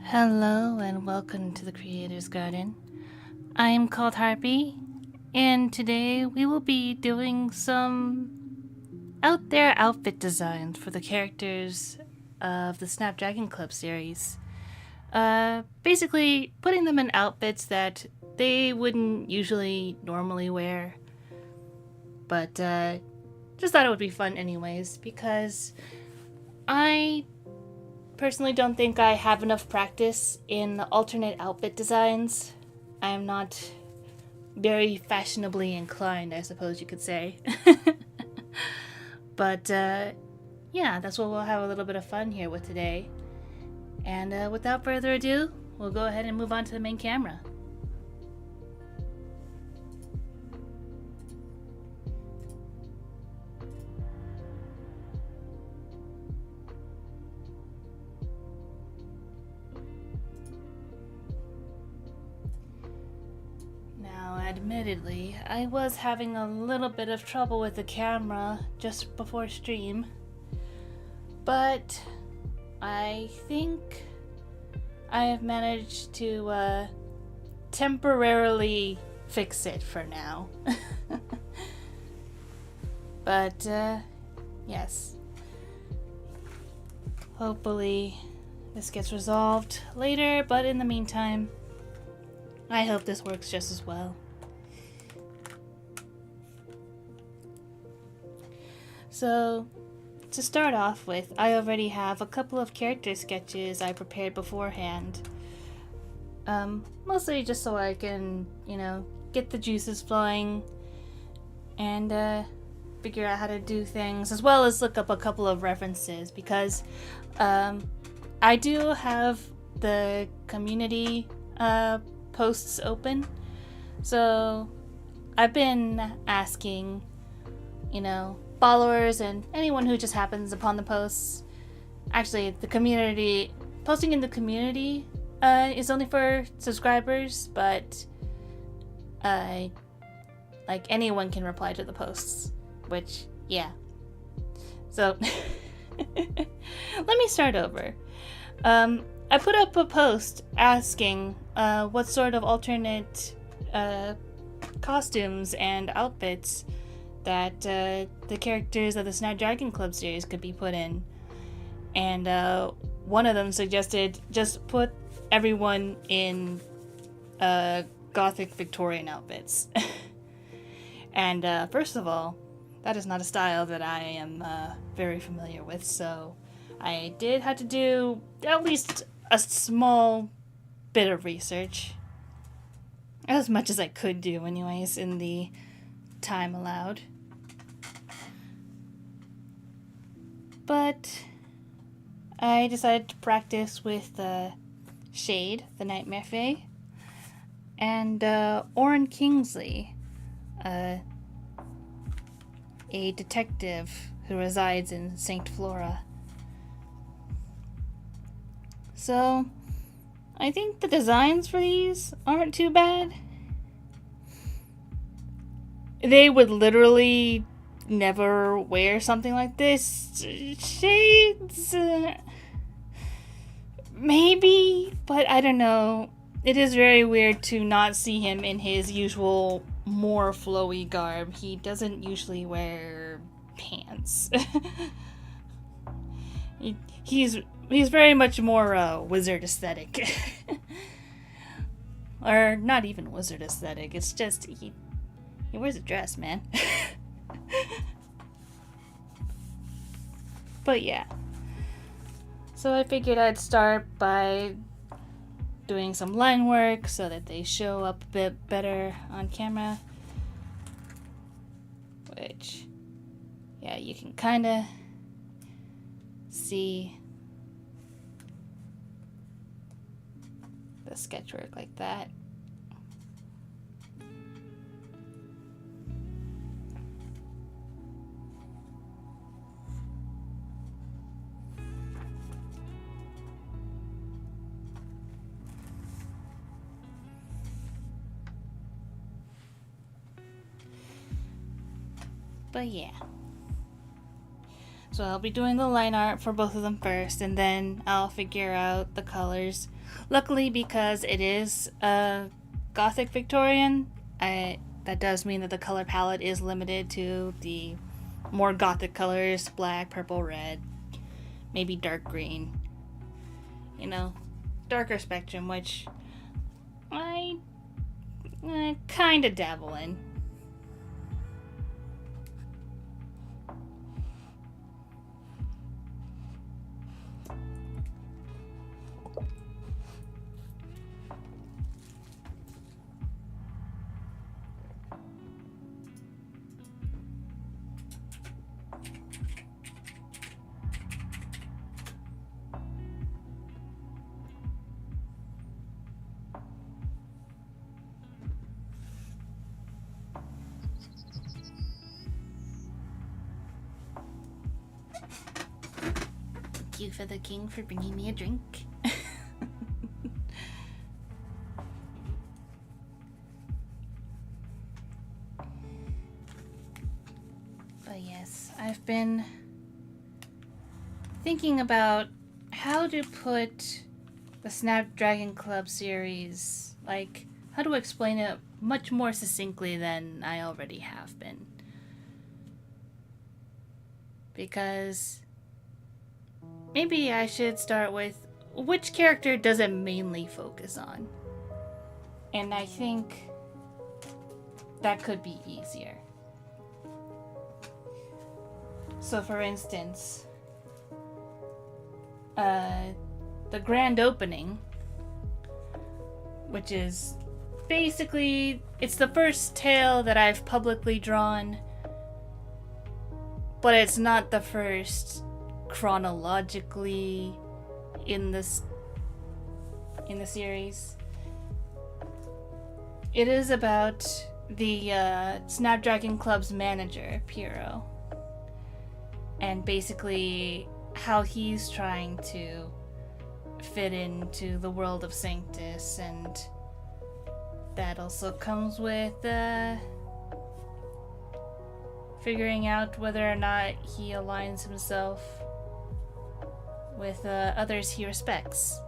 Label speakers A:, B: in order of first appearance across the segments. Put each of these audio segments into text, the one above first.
A: Hello and welcome to the Creator's Garden. I am called Harpy, and today we will be doing some out there outfit designs for the characters of the Snapdragon Club series. Basically, putting them in outfits that they wouldn't usually normally wear, but just thought it would be fun anyways, because I personally don't think I have enough practice in alternate outfit designs. I am not very fashionably inclined, I suppose you could say. But yeah, that's what we'll have a little bit of fun here with today. And without further ado, we'll go ahead and move on to the main camera. Admittedly, I was having a little bit of trouble with the camera just before stream, but I think I have managed to temporarily fix it for now. But yes, hopefully this gets resolved later, but in the meantime, I hope this works just as well. So, to start off with, I already have a couple of character sketches I prepared beforehand. Mostly just so I can, get the juices flowing and figure out how to do things, as well as look up a couple of references, because I do have the community posts open. So, I've been asking, followers and anyone who just happens upon the posts. Actually, the community, posting in the community is only for subscribers, but like anyone can reply to the posts, which, yeah. So, let me start over. I put up a post asking what sort of alternate costumes and outfits that the characters of the Snapdragon Club series could be put in. And one of them suggested just put everyone in Gothic Victorian outfits. And first of all, that is not a style that I am very familiar with, so I did have to do at least a small bit of research. As much as I could do anyways in the time allowed. But I decided to practice with Shade, the Nightmare Fae, and Orrin Kingsley, a detective who resides in St. Flora. So, I think the designs for these aren't too bad. They would literally never wear something like this. Shades? Maybe, but I don't know. It is very weird to not see him in his usual more flowy garb. He doesn't usually wear pants. He's very much more wizard aesthetic. Or not even wizard aesthetic. It's just he wears a dress, man. But yeah. So I figured I'd start by doing some line work so that they show up a bit better on camera. Which, yeah, you can kind of see the sketch work like that. But yeah. So I'll be doing the line art for both of them first, and then I'll figure out the colors. Luckily, because it is a Gothic Victorian, that does mean that the color palette is limited to the more Gothic colors: black, purple, red, maybe dark green. You know, darker spectrum, which I kind of dabble in. You for the king for bringing me a drink. But yes, I've been thinking about how to put the Snapdragon Club series, like how to explain it much more succinctly than I already have been. Because maybe I should start with which character does it mainly focus on? And I think that could be easier. So for instance, the grand opening, which is basically, it's the first tale that I've publicly drawn, but it's not the first chronologically in the series. It is about the Snapdragon Club's manager, Piero, and basically how he's trying to fit into the world of Sanctus, and that also comes with figuring out whether or not he aligns himself with others he respects.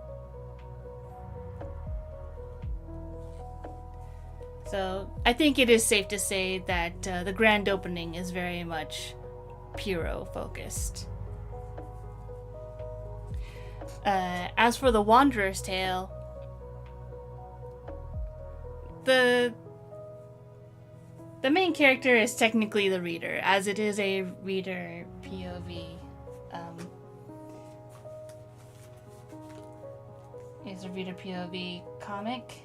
A: So I think it is safe to say that the grand opening is very much Piero focused. As for the Wanderer's Tale, the main character is technically the reader, as it is a reader POV. It's a reader POV comic.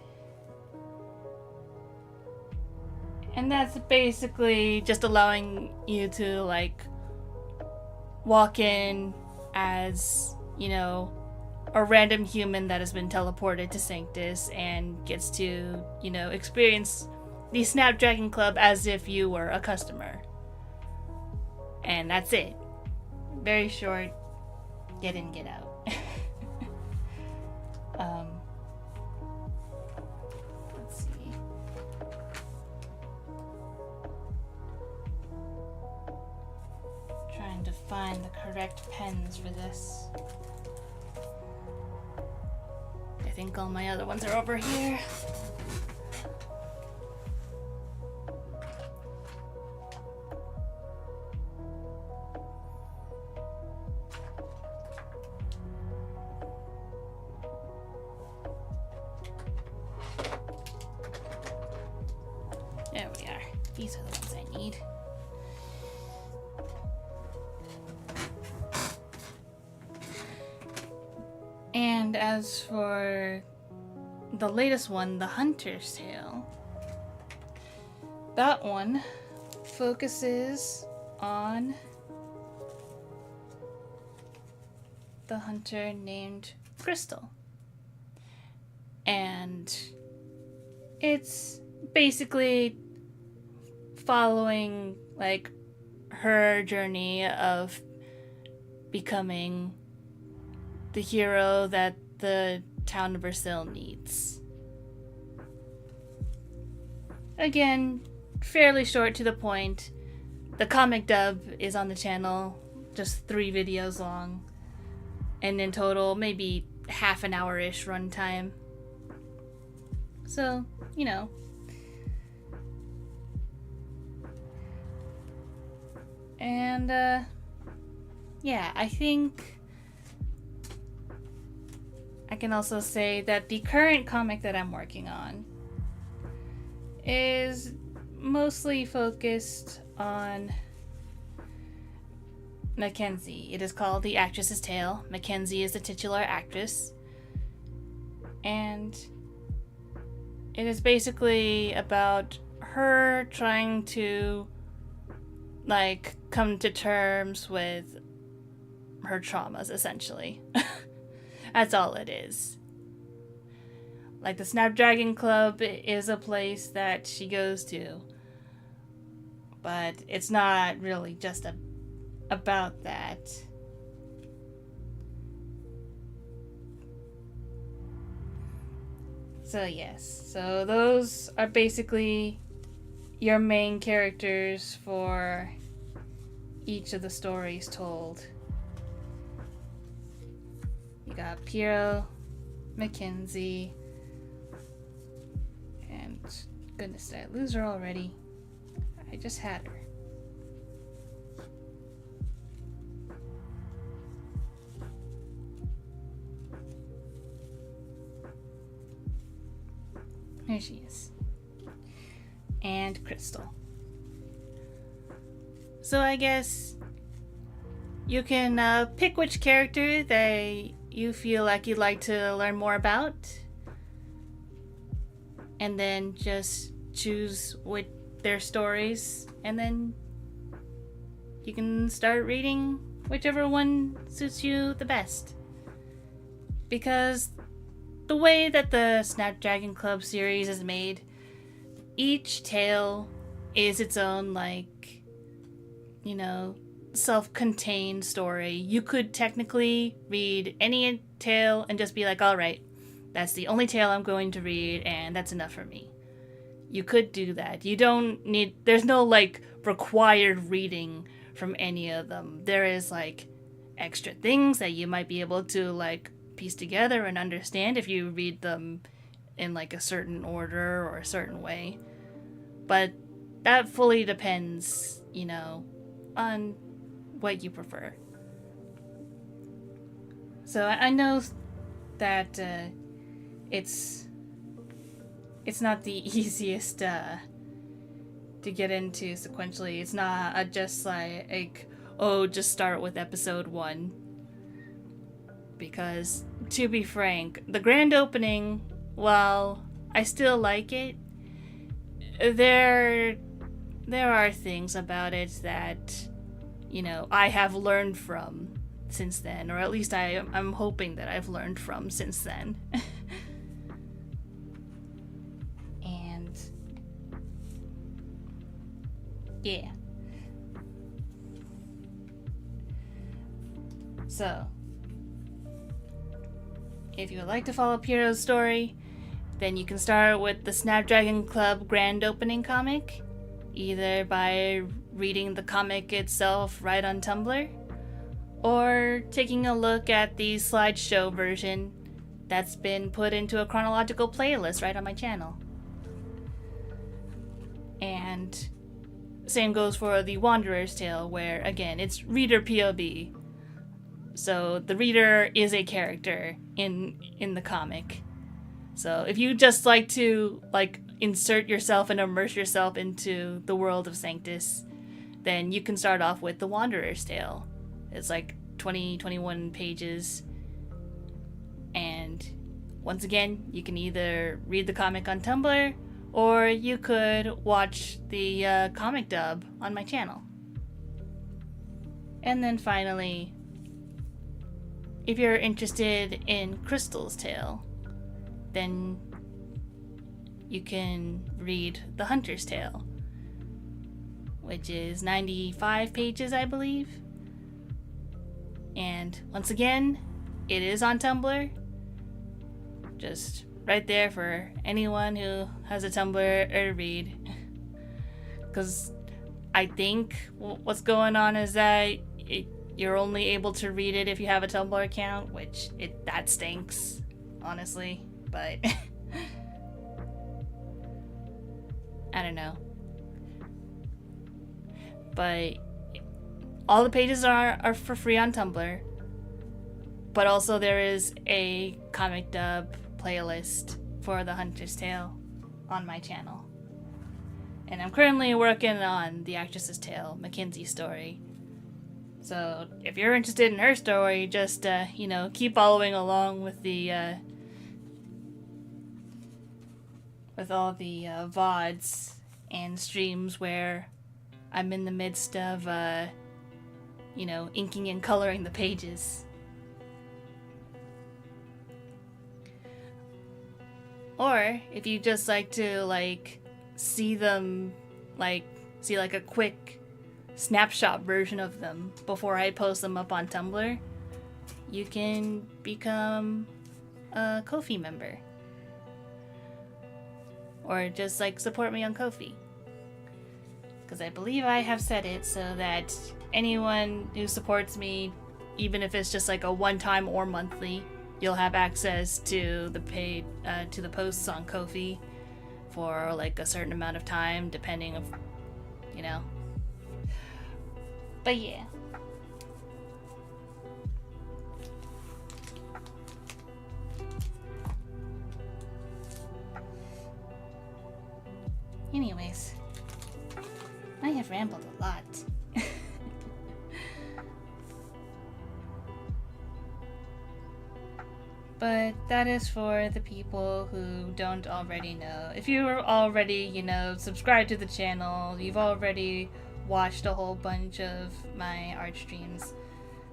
A: And that's basically just allowing you to, like, walk in as, you know, a random human that has been teleported to Sanctus and gets to, you know, experience the Snapdragon Club as if you were a customer. And that's it. Very short, get in, get out. Let's see. Trying to find the correct pens for this. I think all my other ones are over here. There we are. These are the ones I need. And as for the latest one, The Hunter's Tale, that one focuses on the hunter named Crystal. And it's basically following, like, her journey of becoming the hero that the town of Brazil needs. Again, fairly short to the point. The comic dub is on the channel, just 3 videos long. And in total, maybe half an hour-ish runtime. So, you know. And, yeah, I think I can also say that the current comic that I'm working on is mostly focused on Mackenzie. It is called The Actress's Tale. Mackenzie is the titular actress. And it is basically about her trying to, like, come to terms with her traumas, essentially. That's all it is. Like, the Snapdragon Club is a place that she goes to. But it's not really just about that. So yes, so those are basically your main characters for each of the stories told. You got Piero, Mackenzie, and goodness, did I lose her already? I just had her. There she is. And Crystal. So I guess you can pick which character that you feel like you'd like to learn more about, and then just choose with their stories, and then you can start reading whichever one suits you the best. Because the way that the Snapdragon Club series is made, each tale is its own, like, you know, self-contained story. You could technically read any tale and just be like, alright, that's the only tale I'm going to read, and that's enough for me. You could do that. You don't need, there's no, like, required reading from any of them. There is, like, extra things that you might be able to, like, piece together and understand if you read them in, like, a certain order or a certain way. But that fully depends, you know, on what you prefer. So I know that it's not the easiest to get into sequentially. It's not just like, oh, just start with episode 1. Because, to be frank, the grand opening, while I still like it, there are things about it that, you know, I have learned from since then, or at least I'm hoping that I've learned from since then. And yeah. So, if you would like to follow Piero's story, then you can start with the Snapdragon Club grand opening comic, either by reading the comic itself right on Tumblr, or taking a look at the slideshow version that's been put into a chronological playlist right on my channel. And same goes for the Wanderer's Tale, where again, it's reader POV. So the reader is a character in the comic. So if you just like to, like, insert yourself and immerse yourself into the world of Sanctus, then you can start off with The Wanderer's Tale. It's like 21 pages. And once again, you can either read the comic on Tumblr, or you could watch the comic dub on my channel. And then finally, if you're interested in Crystal's Tale, then you can read The Hunter's Tale, which is 95 pages, I believe. And once again, it is on Tumblr. Just right there for anyone who has a Tumblr or read. Because I think what's going on is that you're only able to read it if you have a Tumblr account, which that stinks, honestly. But I don't know. But all the pages are for free on Tumblr. But also there is a comic dub playlist for The Hunter's Tale on my channel. And I'm currently working on The Actress's Tale, Mackenzie's story. So if you're interested in her story, just, you know, keep following along with the, with all the VODs and streams where I'm in the midst of, you know, inking and coloring the pages. Or if you just like to, like, see them, like, see, like, a quick snapshot version of them before I post them up on Tumblr, you can become a Ko-fi member. Or just, like, support me on Ko-fi. Because I believe I have set it so that anyone who supports me, even if it's just like a one-time or monthly, you'll have access to the paid, to the posts on Ko-fi for like a certain amount of time, depending of, you know. But yeah. Anyways, I have rambled a lot. But that is for the people who don't already know. If you are already, you know, subscribed to the channel, you've already watched a whole bunch of my art streams,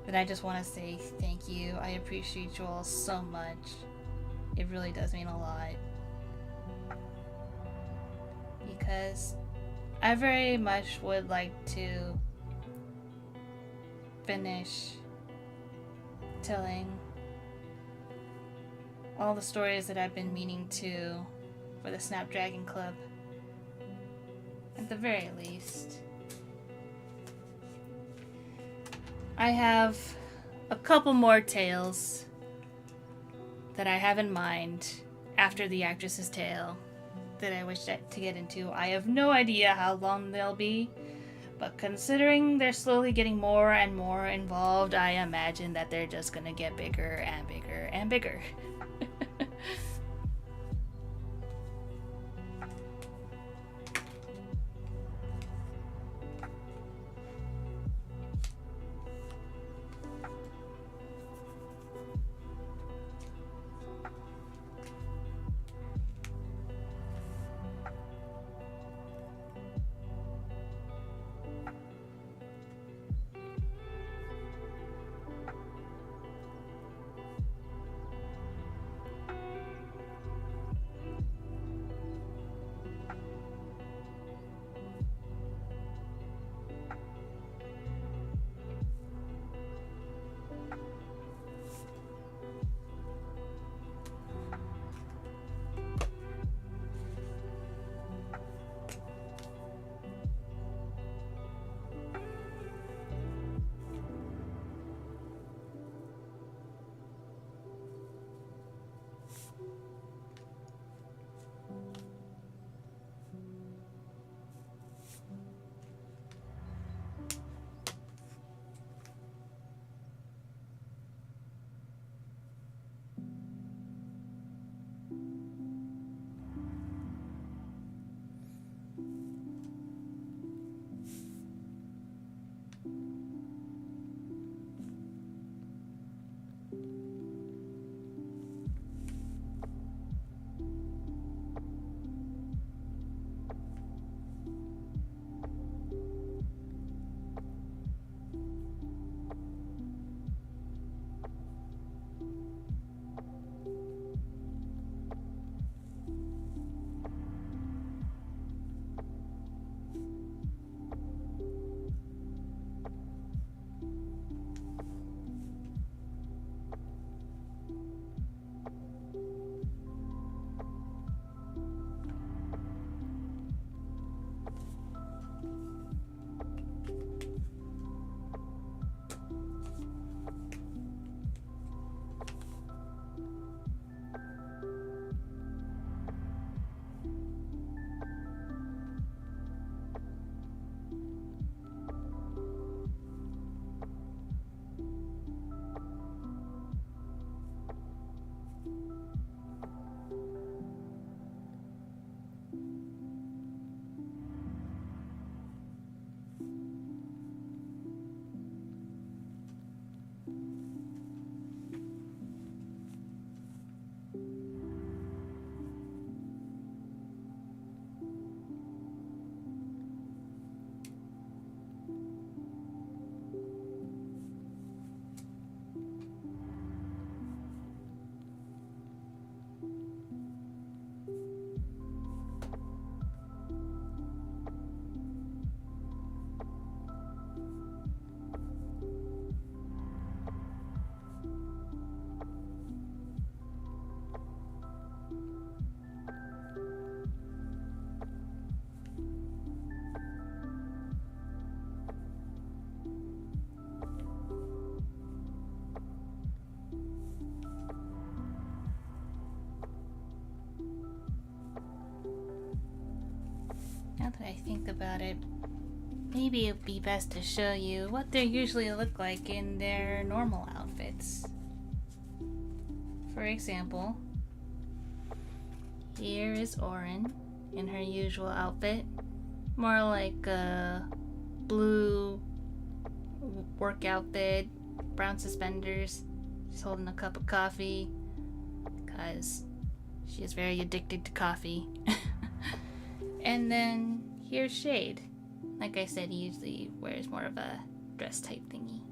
A: then I just want to say thank you. I appreciate you all so much. It really does mean a lot. Because I very much would like to finish telling all the stories that I've been meaning to for the Snapdragon Club, at the very least. I have a couple more tales that I have in mind after The Actress's Tale that I wish to get into. I have no idea how long they'll be, but considering they're slowly getting more and more involved, I imagine that they're just gonna get bigger and bigger and bigger. Now that I think about it, maybe it'd be best to show you what they usually look like in their normal outfits. For example, here is Orin in her usual outfit. More like a blue work outfit, brown suspenders. She's holding a cup of coffee because she is very addicted to coffee. And then here's Shade. Like I said, he usually wears more of a dress type thingy.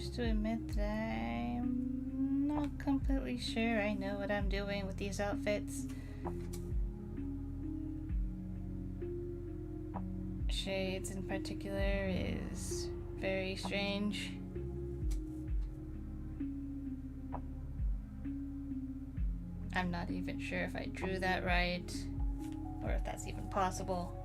A: first to admit that I'm not completely sure I know what I'm doing with these outfits. Shades in particular is very strange. I'm not even sure if I drew that right, or if that's even possible.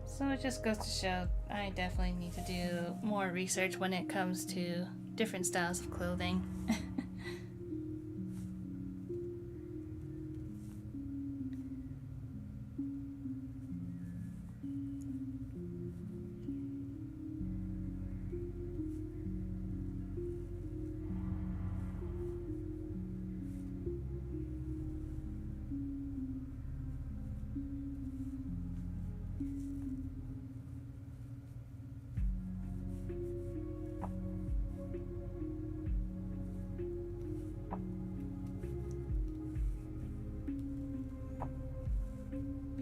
A: So it just goes to show I definitely need to do more research when it comes to different styles of clothing.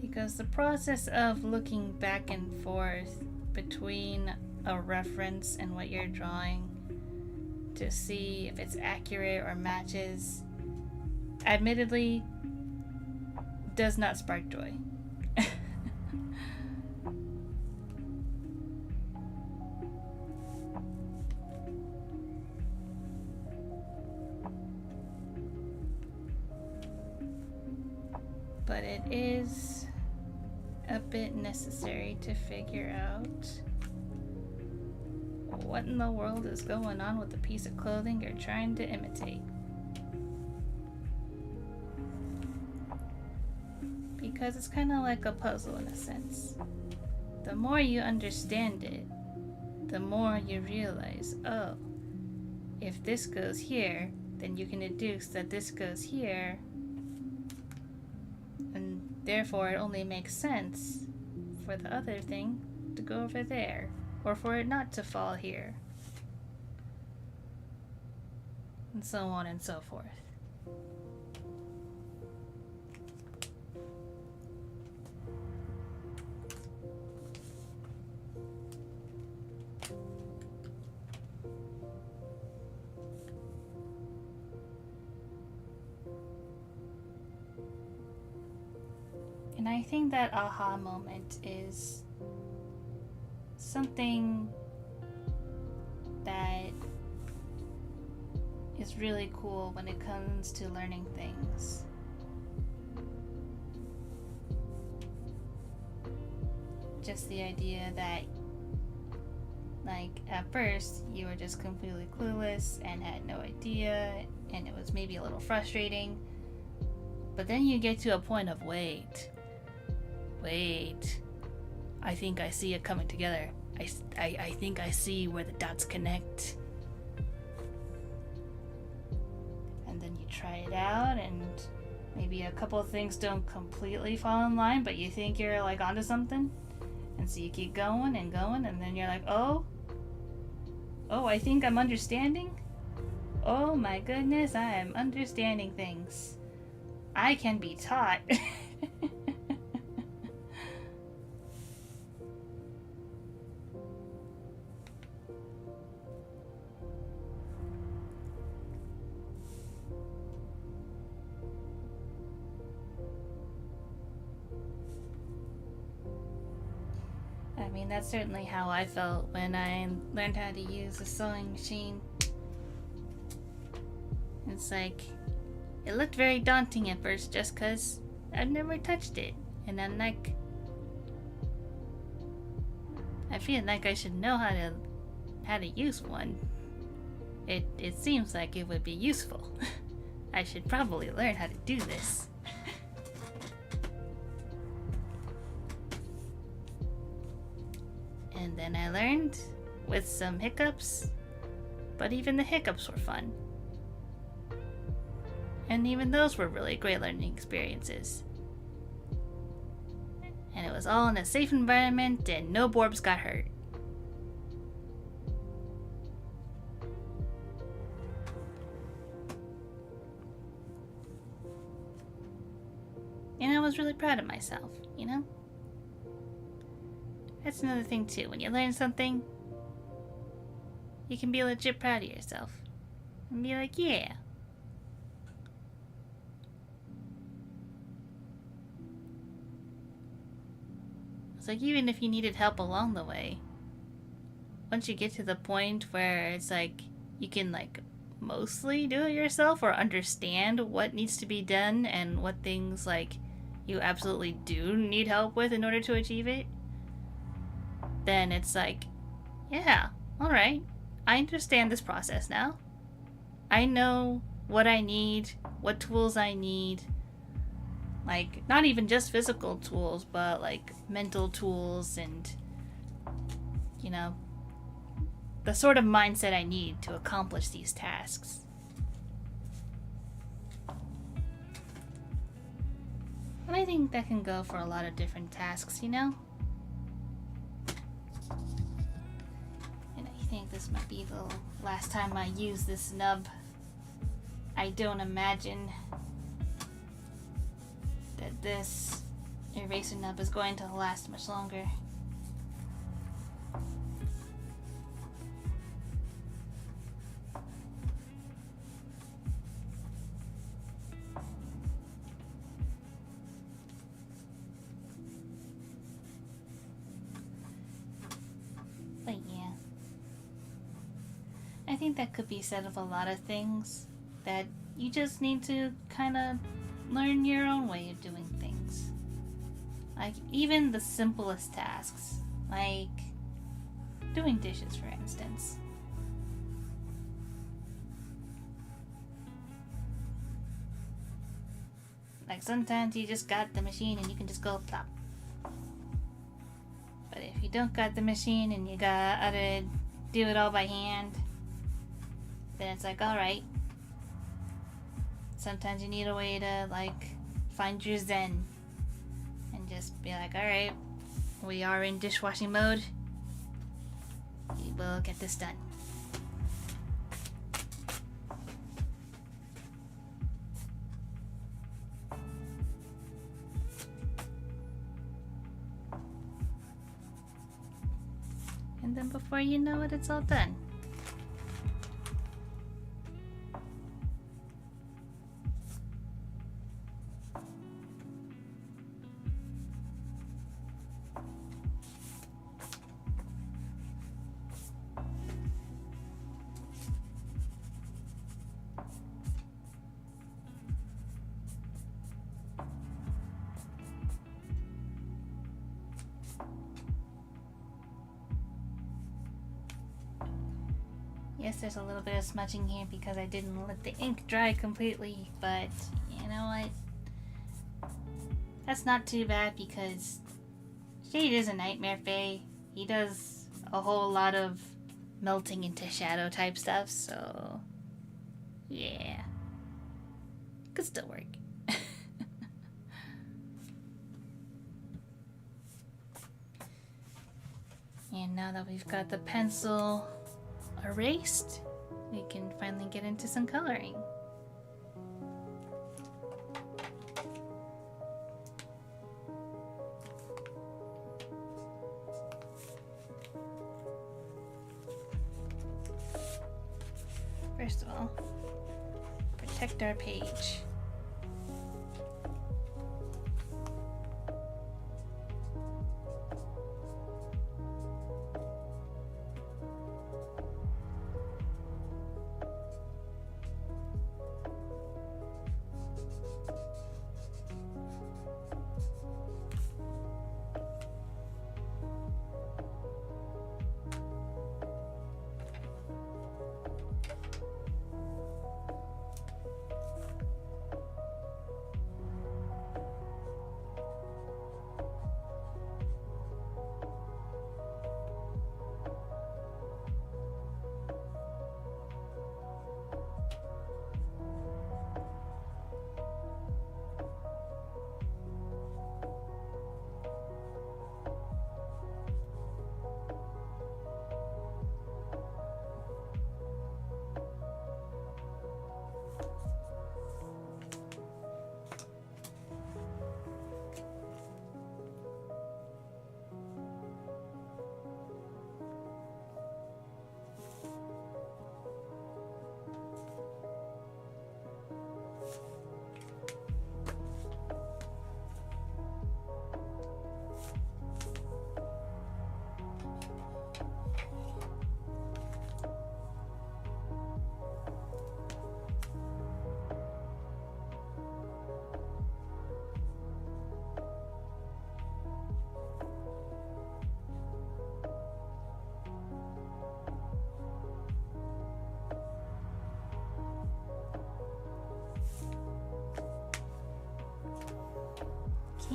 A: Because the process of looking back and forth between a reference and what you're drawing to see if it's accurate or matches, admittedly, does not spark joy. But it is a bit necessary to figure out what in the world is going on with the piece of clothing you're trying to imitate. Because it's kind of like a puzzle in a sense. The more you understand it, the more you realize, oh, if this goes here, then you can deduce that this goes here, and therefore it only makes sense for the other thing to go over there, or for it not to fall here, and so on and so forth. And I think that aha moment is something that is really cool when it comes to learning things. Just the idea that, like, at first you were just completely clueless and had no idea, and it was maybe a little frustrating, but then you get to a point of wait, I think I see it coming together. I think I see where the dots connect. And then you try it out, and maybe a couple of things don't completely fall in line, but you think you're like onto something, and so you keep going, and then you're like, oh, I think I'm understanding. Oh my goodness, I am understanding things. I can be taught. I mean, that's certainly how I felt when I learned how to use a sewing machine. It's like, it looked very daunting at first just because I've never touched it. And I'm like, I feel like I should know how to use one. It seems like it would be useful. I should probably learn how to do this. And then I learned, with some hiccups, but even the hiccups were fun. And even those were really great learning experiences. And it was all in a safe environment and no Borbs got hurt. And I was really proud of myself, you know? That's another thing too. When you learn something, you can be legit proud of yourself. And be like, yeah. It's like, even if you needed help along the way, once you get to the point where it's like, you can like mostly do it yourself or understand what needs to be done and what things like you absolutely do need help with in order to achieve it, then it's like, yeah, alright, I understand this process now. I know what I need, what tools I need. Like, not even just physical tools, but like mental tools and, you know, the sort of mindset I need to accomplish these tasks. And I think that can go for a lot of different tasks, you know? And I think this might be the last time I use this nub. I don't imagine that this eraser nub is going to last much longer. But yeah, I think that could be said of a lot of things, that you just need to kind of learn your own way of doing things. Like, even the simplest tasks, like doing dishes, for instance. Like, sometimes you just got the machine and you can just go plop. But if you don't got the machine and you gotta do it all by hand, then it's like, alright. Sometimes you need a way to, like, find your zen. And just be like, alright, we are in dishwashing mode. We will get this done. And then before you know it, it's all done. Yes, there's a little bit of smudging here because I didn't let the ink dry completely, but you know what? That's not too bad because Shade is a Nightmare Fae. He does a whole lot of melting into shadow type stuff, so yeah. Could still work. And now that we've got the pencil erased, we can finally get into some coloring. First of all, protect our page.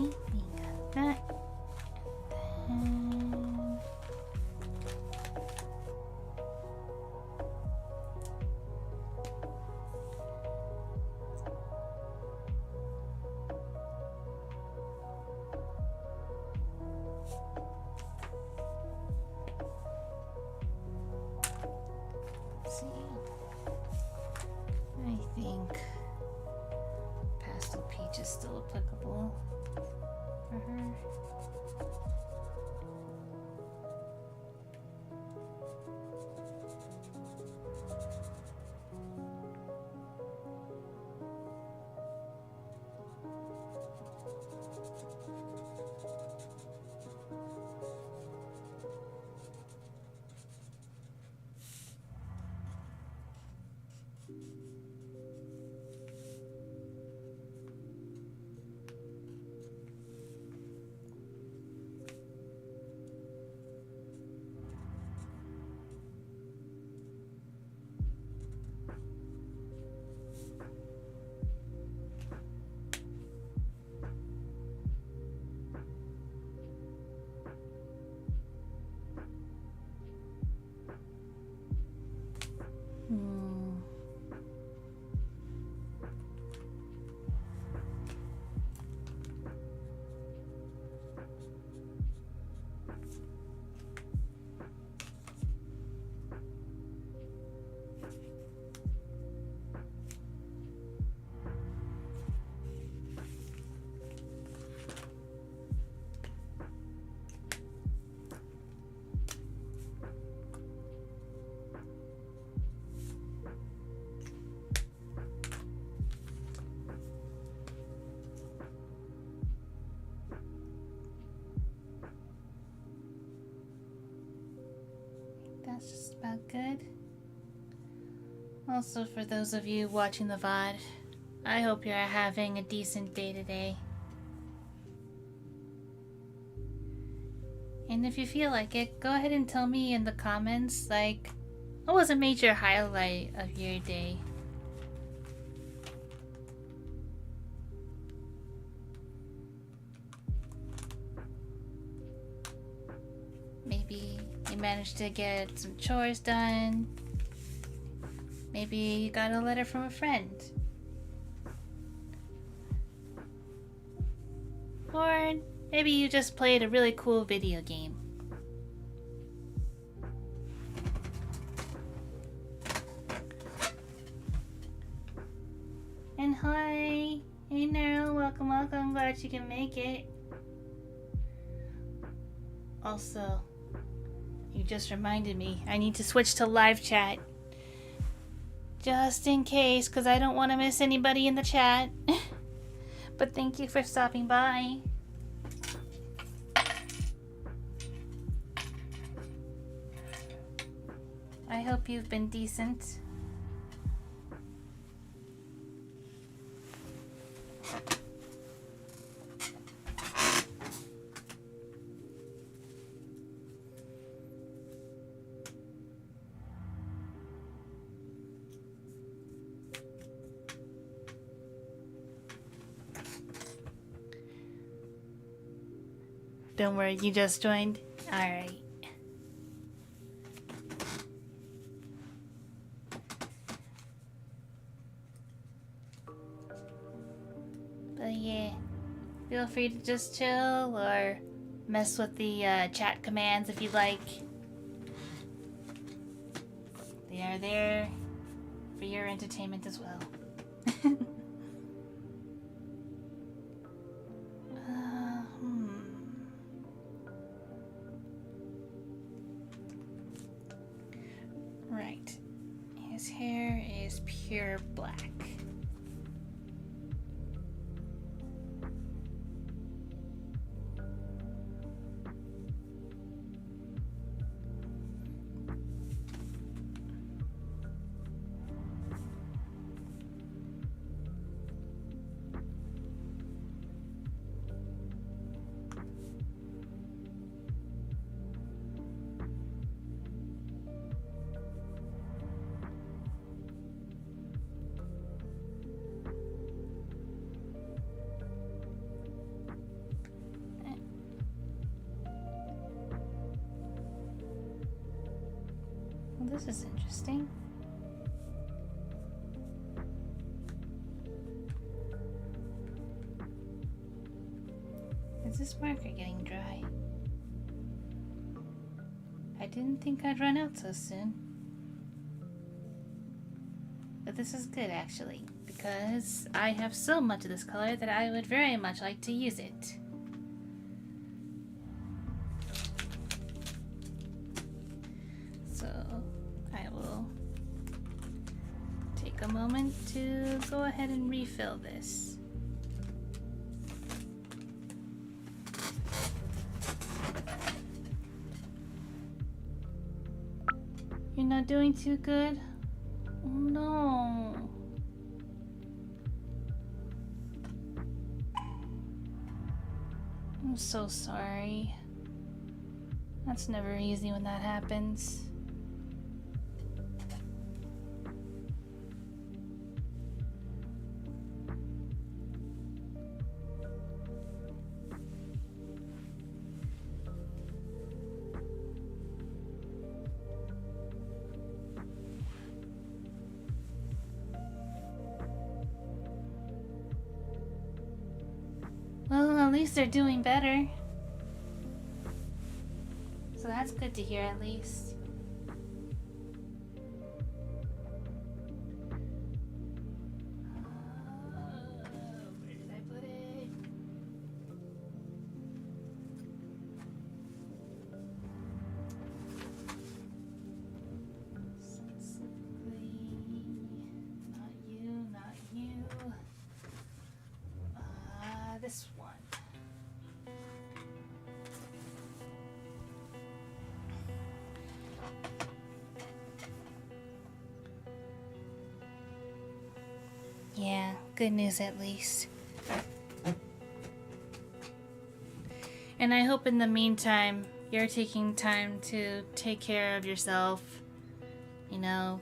A: we got that. And let's see. I think pastel peach is still applicable for her. That's just about good. Also, for those of you watching the VOD, I hope you're having a decent day today. And if you feel like it, go ahead and tell me in the comments, like, what was a major highlight of your day? Maybe you managed to get some chores done. Maybe you got a letter from a friend. Or maybe you just played a really cool video game. And hi! Hey Nero, welcome, welcome. Glad you can make it. Also, you just reminded me, I need to switch to live chat. Just in case, because I don't want to miss anybody in the chat. But thank you for stopping by. I hope you've been decent. Don't worry, you just joined? Alright. But yeah, feel free to just chill or mess with the chat commands if you'd like. They are there for your entertainment as well. Right. His hair is pure black. This is interesting. Is this marker getting dry? I didn't think I'd run out so soon. But this is good actually, because I have so much of this color that I would very much like to use it. So I will take a moment to go ahead and refill this. You're not doing too good? Oh no. I'm so sorry. That's never easy when that happens. Well, at least they're doing better. So that's good to hear at least. Where did I put it? Sensibly. Not you, not you. This one. Yeah, good news at least. And I hope in the meantime you're taking time to take care of yourself, you know,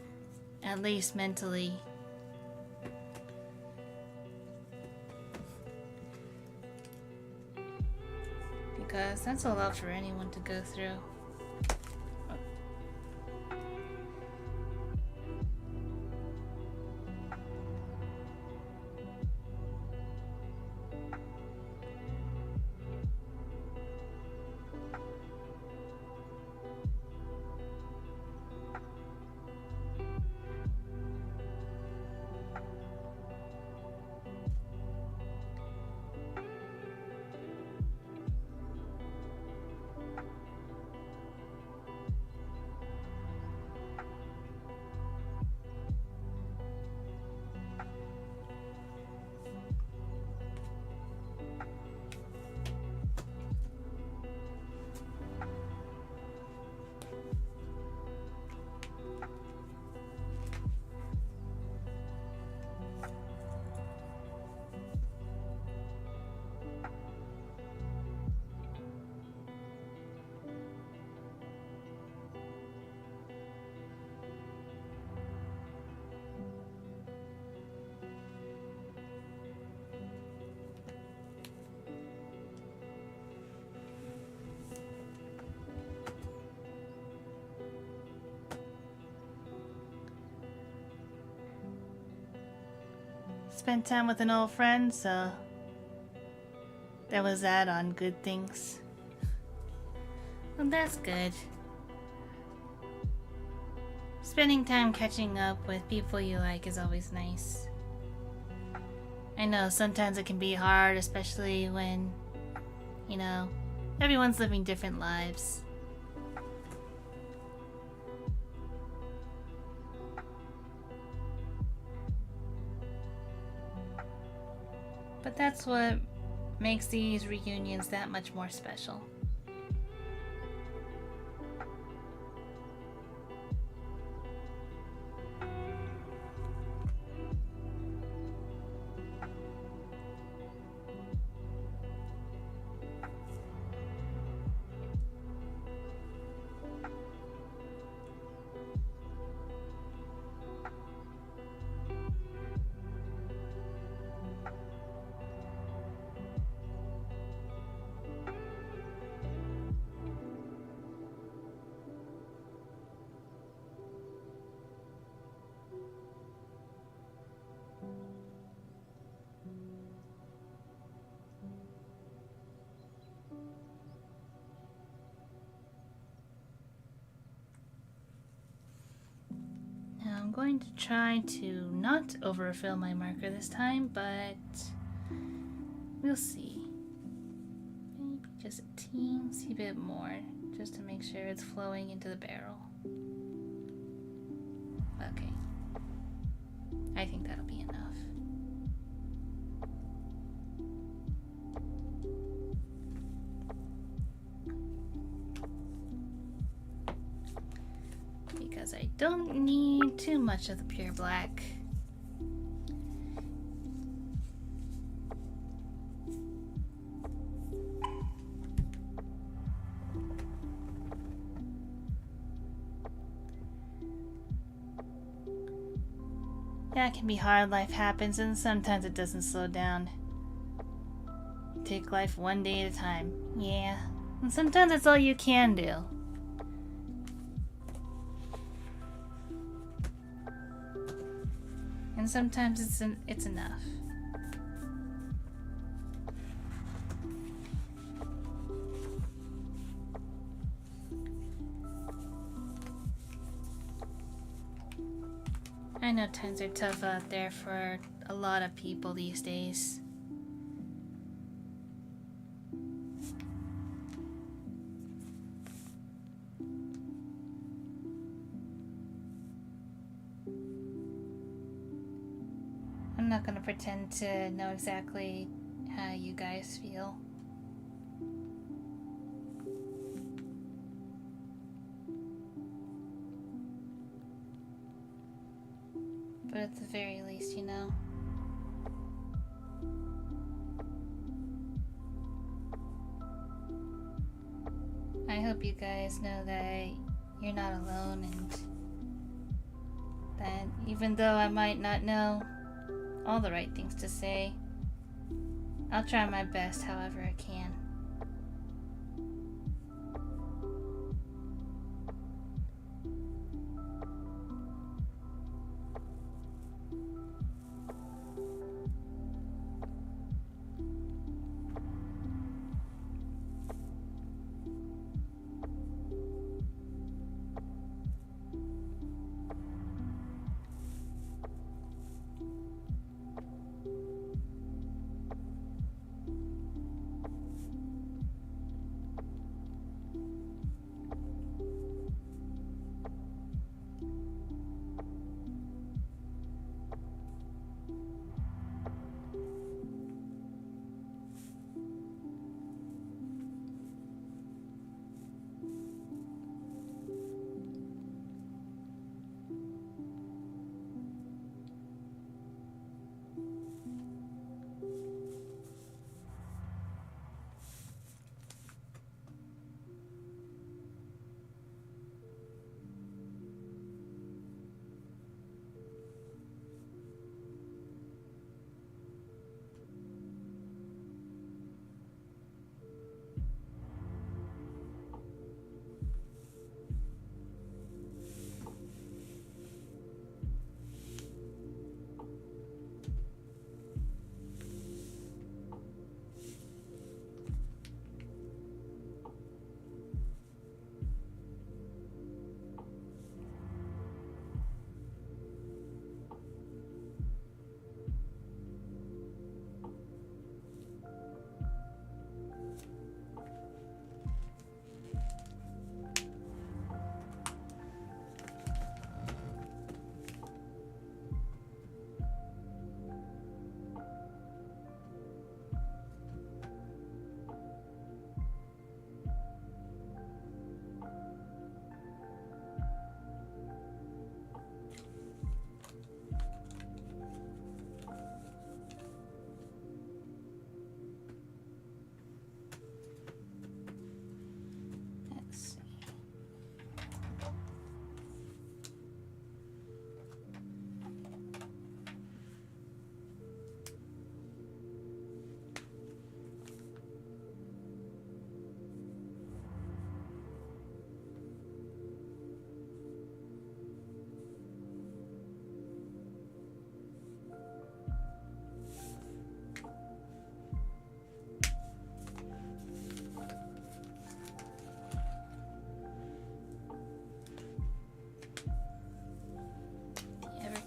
A: at least mentally. Because that's a lot for anyone to go through. Spent time with an old friend, so there was that on good things. Well, that's good. Spending time catching up with people you like is always nice. I know sometimes it can be hard, especially when, you know, everyone's living different lives. But that's what makes these reunions that much more special. going to try to not overfill my marker this time, but we'll see. Maybe just a teensy bit more, just to make sure it's flowing into the barrel. Okay. I think that'll be enough. Because I don't need too much of the pure black. Yeah, it can be hard. Life happens, and sometimes it doesn't slow down. Take life one day at a time. Yeah, and sometimes that's all you can do. And sometimes it's enough. I know times are tough out there for a lot of people these days. I'm not gonna pretend to know exactly how you guys feel. But at the very least, you know. I hope you guys know that you're not alone, and that even though I might not know all the right things to say, I'll try my best however I can.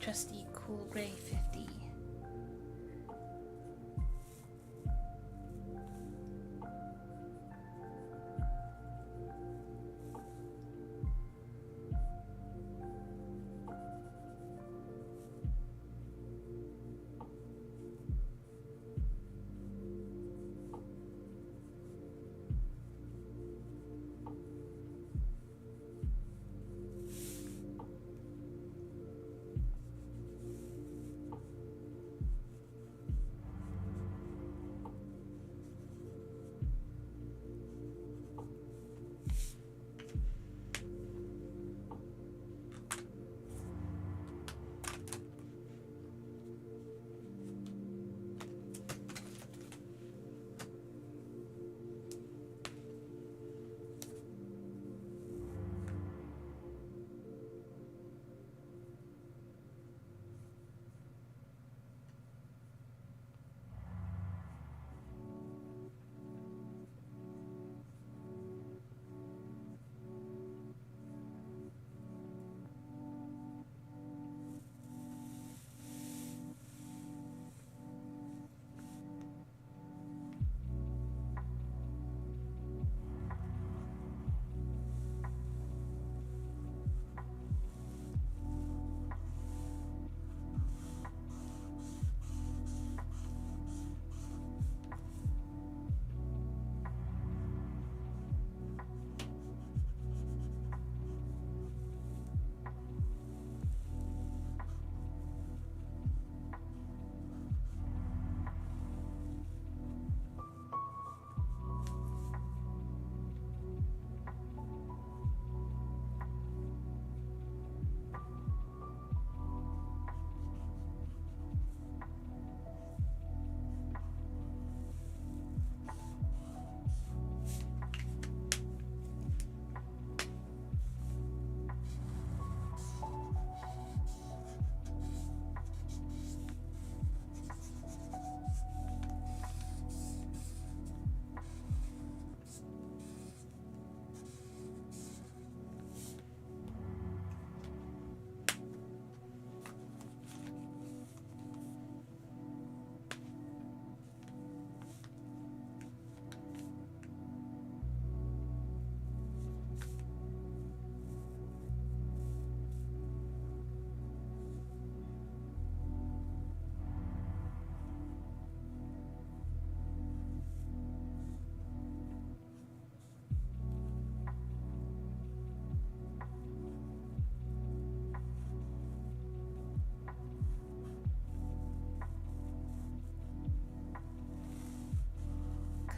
A: trusty cool gray 50.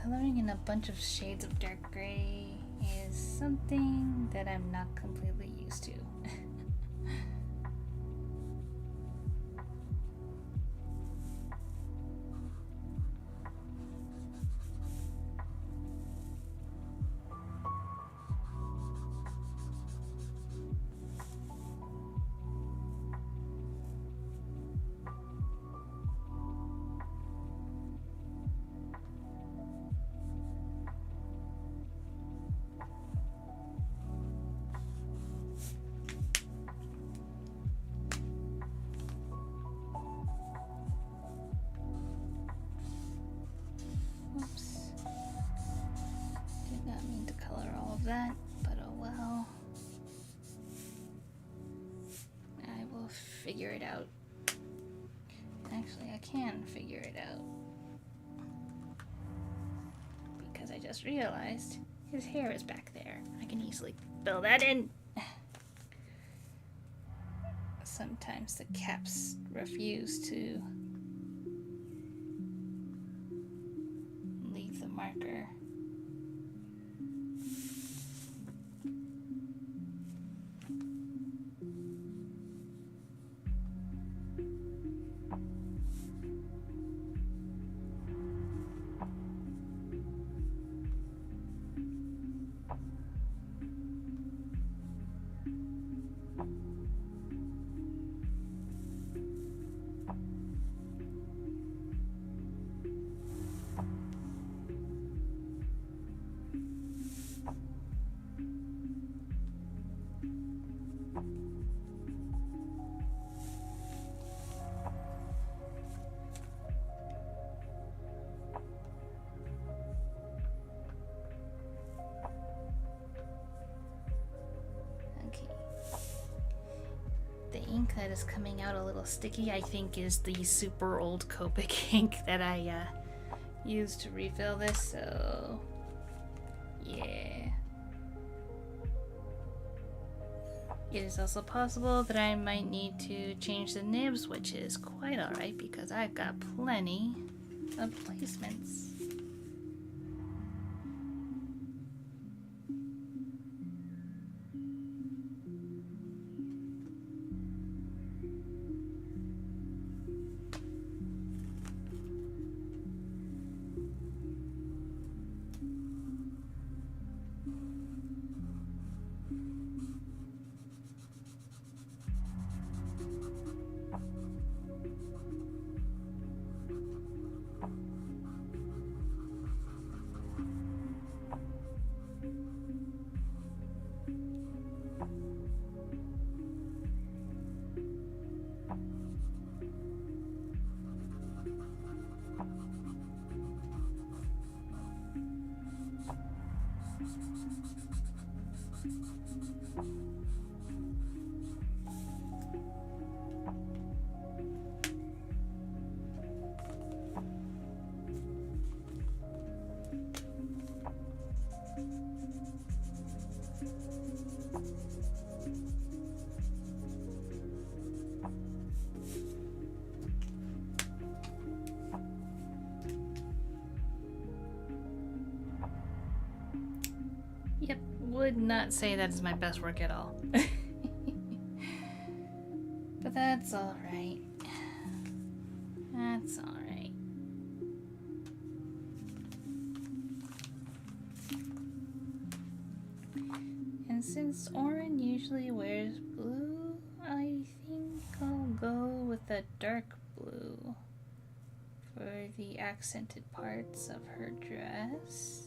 A: Coloring in a bunch of shades of dark gray is something that I'm not completely used to. That, but oh well. I will figure it out. Actually, I can figure it out. Because I just realized his hair is back there. I can easily fill that in. Sometimes the caps refuse to leave the marker. ink that is coming out a little sticky, I think, is the super old Copic ink that I used to refill this, so yeah. It is also possible that I might need to change the nibs, which is quite alright because I've got plenty of placements. Yep, would not say that is my best work at all. But that's alright. That's alright. And since Oren usually wears blue, I think I'll go with a dark blue for the accented parts of her dress.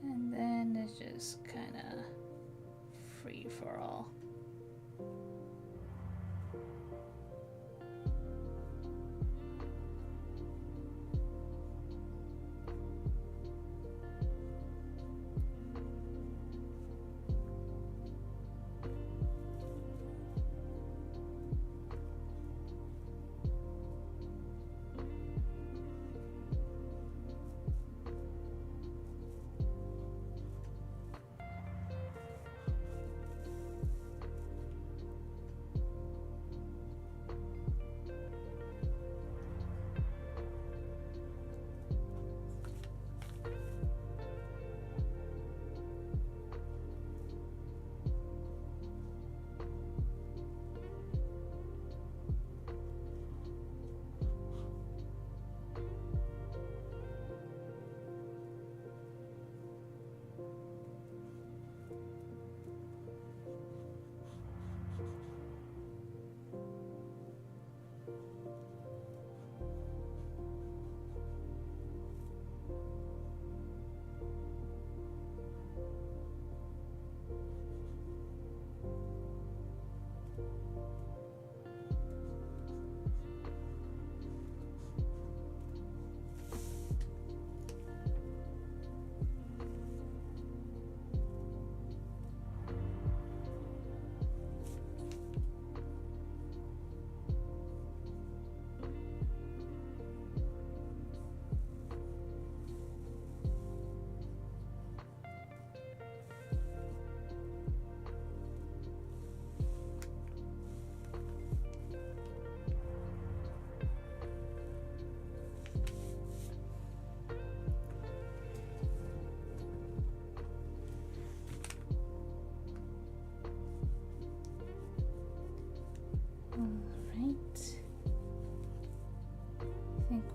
A: And then it's just kind of free for all.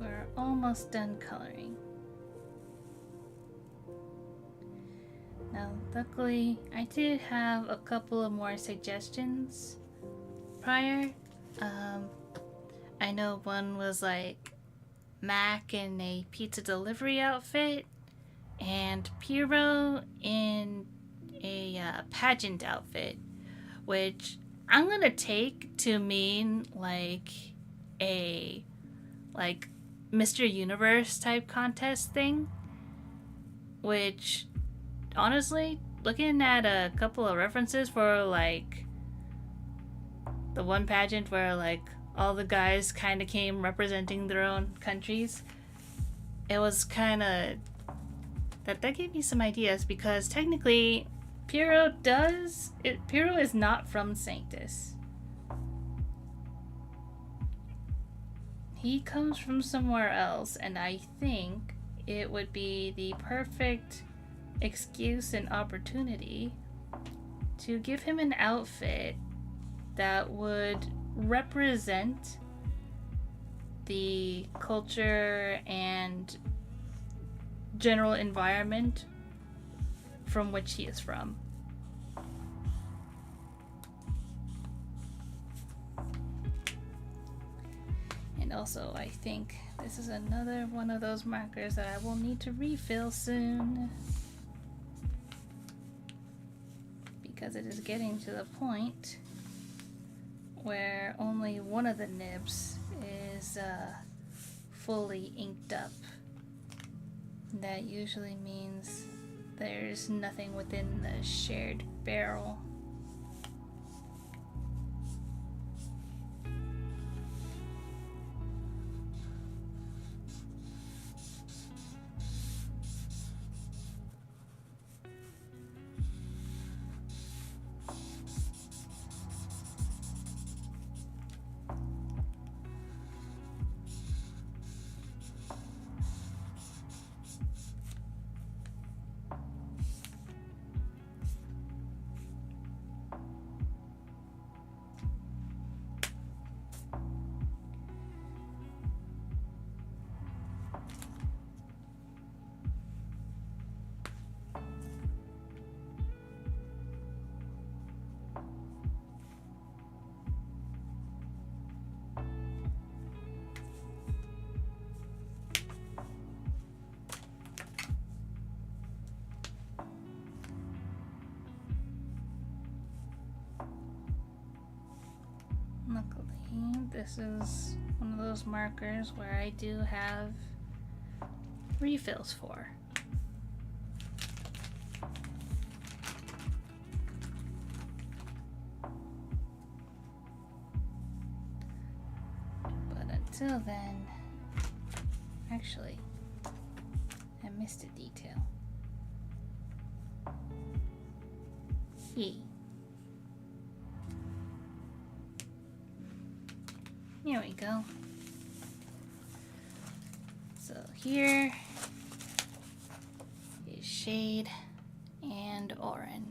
A: We're almost done coloring. Now, luckily, I did have a couple of more suggestions prior. I know one was like Mac in a pizza delivery outfit, and Piero in a pageant outfit, which I'm gonna take to mean like a like Mr. Universe type contest thing, which honestly, looking at a couple of references for like the one pageant where like all the guys kind of came representing their own countries, it was kind of that gave me some ideas, because technically Pyrrho is not from Sanctus. He comes from somewhere else, and I think it would be the perfect excuse and opportunity to give him an outfit that would represent the culture and general environment from which he is from. And also, I think this is another one of those markers that I will need to refill soon, because it is getting to the point where only one of the nibs is fully inked up. That usually means there's nothing within the shared barrel. Luckily, this is one of those markers where I do have refills for. But until then, actually, I missed a detail. Here we go. So here is shade and oran.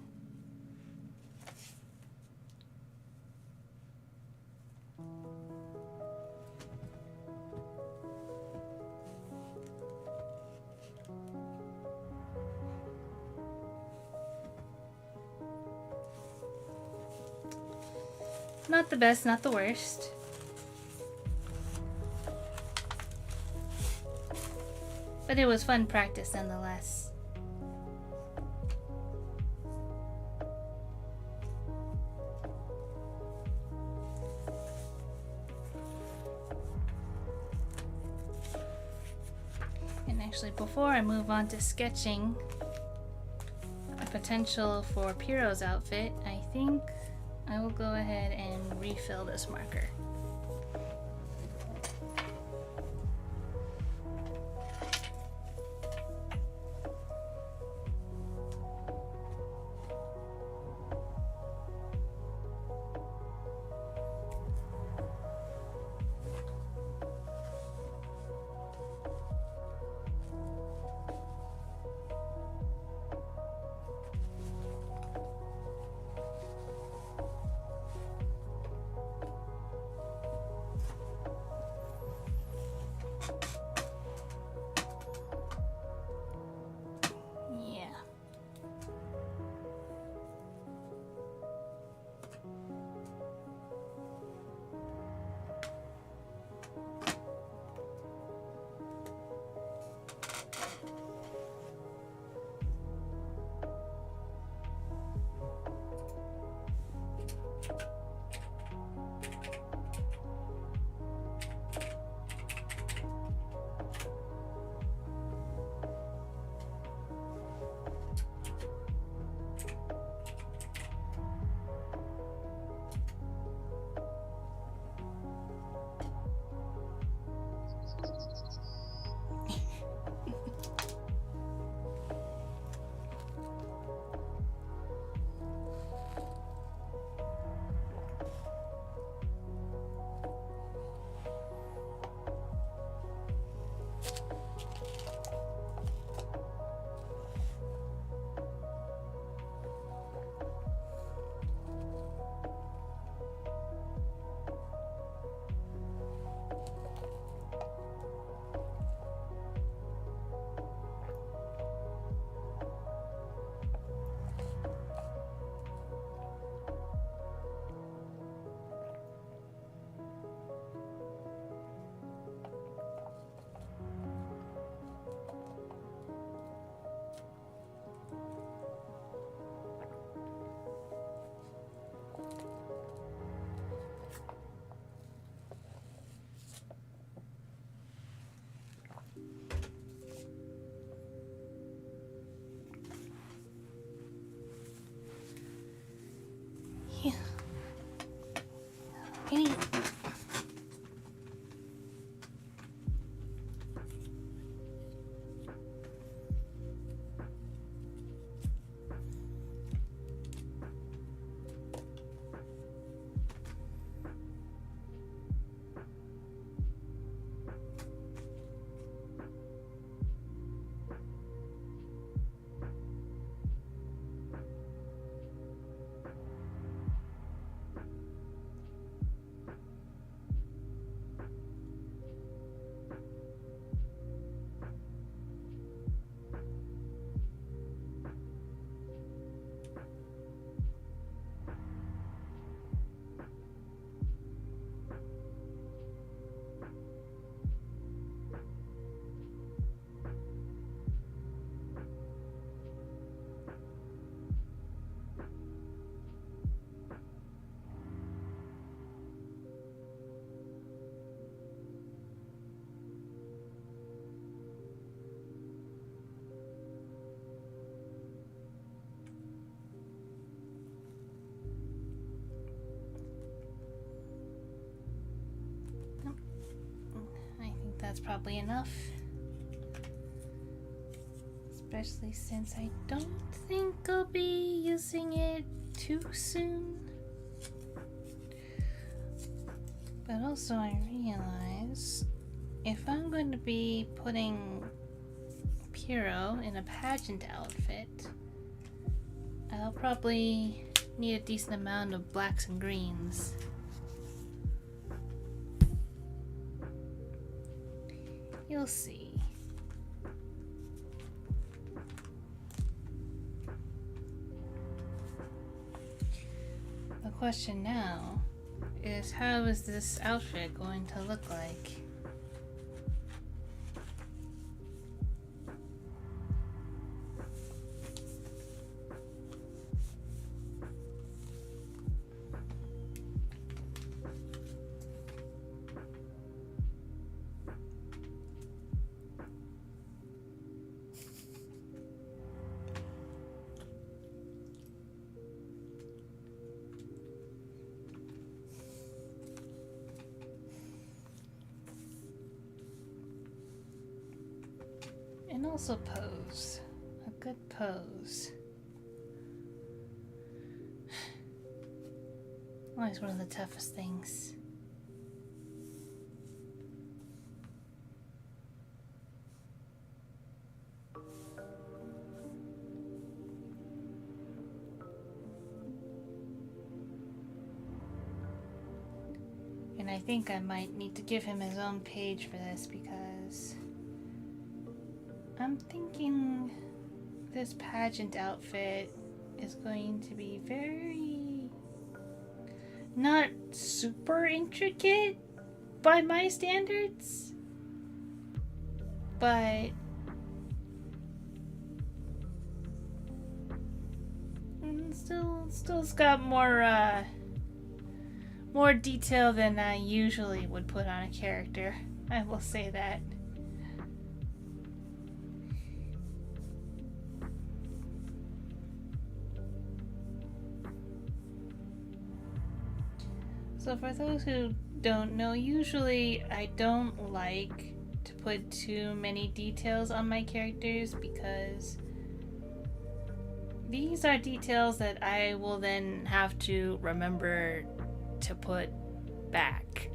A: Not the best, not the worst. But it was fun practice nonetheless. And actually, before I move on to sketching a potential for Pyrrho's outfit, I think I will go ahead and refill this marker. Any... That's probably enough. Especially since I don't think I'll be using it too soon. But also I realize if I'm going to be putting Piro in a pageant outfit, I'll probably need a decent amount of blacks and greens. You'll see. The question now is, how is this outfit going to look like? And also pose. A good pose. Always one of the toughest things. And I think I might need to give him his own page for this, because I'm thinking this pageant outfit is going to be very not super intricate by my standards, but still's got more detail than I usually would put on a character. I will say that. So for those who don't know, usually I don't like to put too many details on my characters, because these are details that I will then have to remember to put back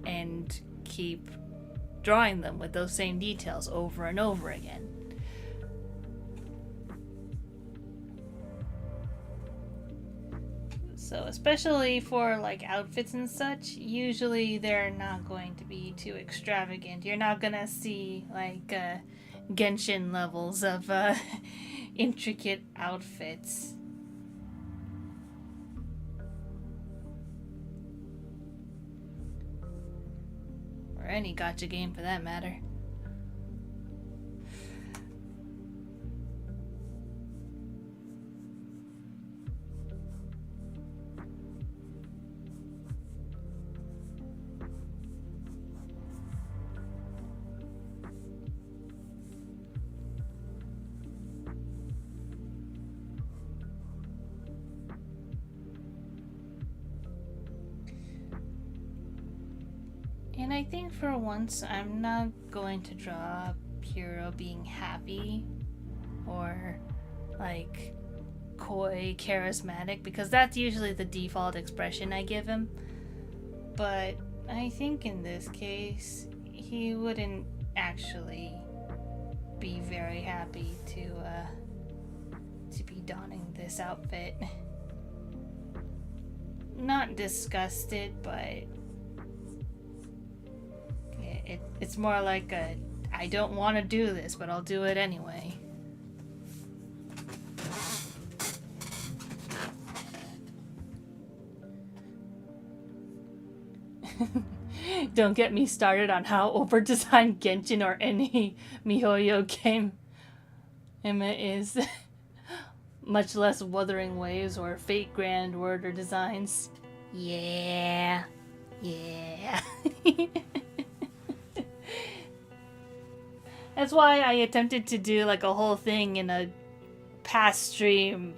A: and keep drawing them with those same details over and over again. So especially for like outfits and such, usually they're not going to be too extravagant. You're not gonna see like Genshin levels of intricate outfits. Or any gacha game for that matter. And I think for once I'm not going to draw Puro being happy or like coy, charismatic, because that's usually the default expression I give him. But I think in this case, he wouldn't actually be very happy to be donning this outfit. Not disgusted, but it's more like a, I don't want to do this, but I'll do it anyway. Don't get me started on how over-designed Genshin or any MiHoYo game is. Much less Wuthering Waves or Fate Grand Order designs. Yeah. That's why I attempted to do like a whole thing in a past stream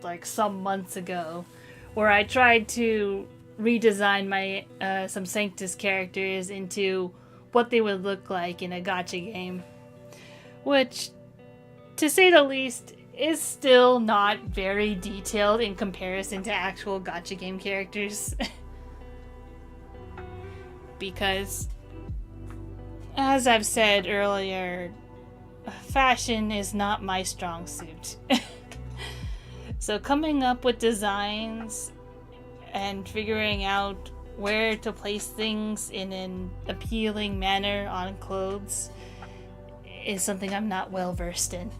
A: like some months ago, where I tried to redesign my some Sanctus characters into what they would look like in a gacha game, which, to say the least, is still not very detailed in comparison to actual gacha game characters. Because, as I've said earlier, fashion is not my strong suit. So coming up with designs and figuring out where to place things in an appealing manner on clothes is something I'm not well versed in.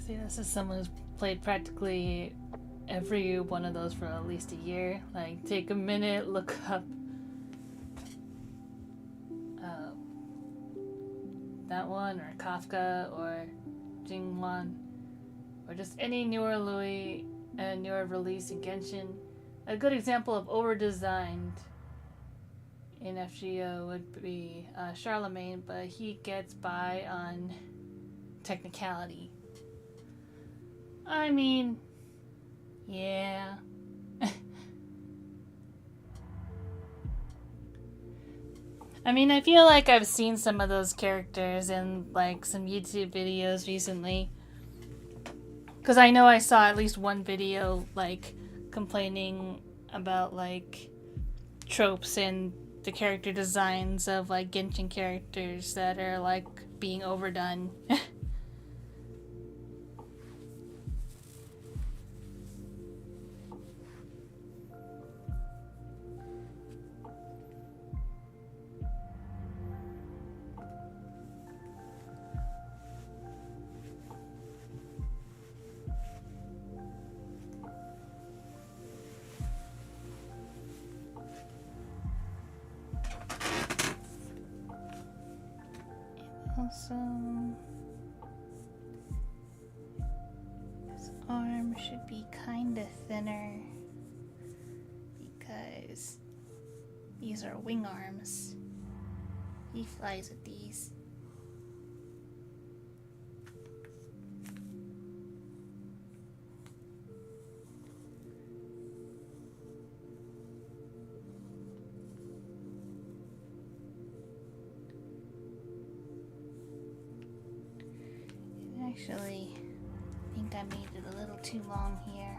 A: See, this is someone who's played practically every one of those for at least a year. Like, take a minute, look up that one, or Kafka, or Jingwan, or just any newer Louis and newer release in Genshin. A good example of over-designed in FGO would be Charlemagne, but he gets by on technicality. I mean, yeah. I mean, I feel like I've seen some of those characters in like some YouTube videos recently. Because I know I saw at least one video like complaining about like tropes and the character designs of like Genshin characters that are like being overdone. Also, his arm should be kinda thinner because these are wing arms. He flies with these. Actually, I think I made it a little too long here.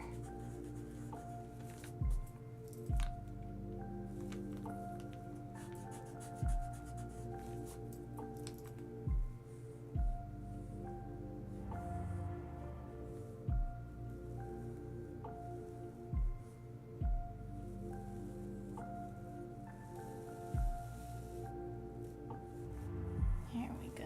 A: There we go.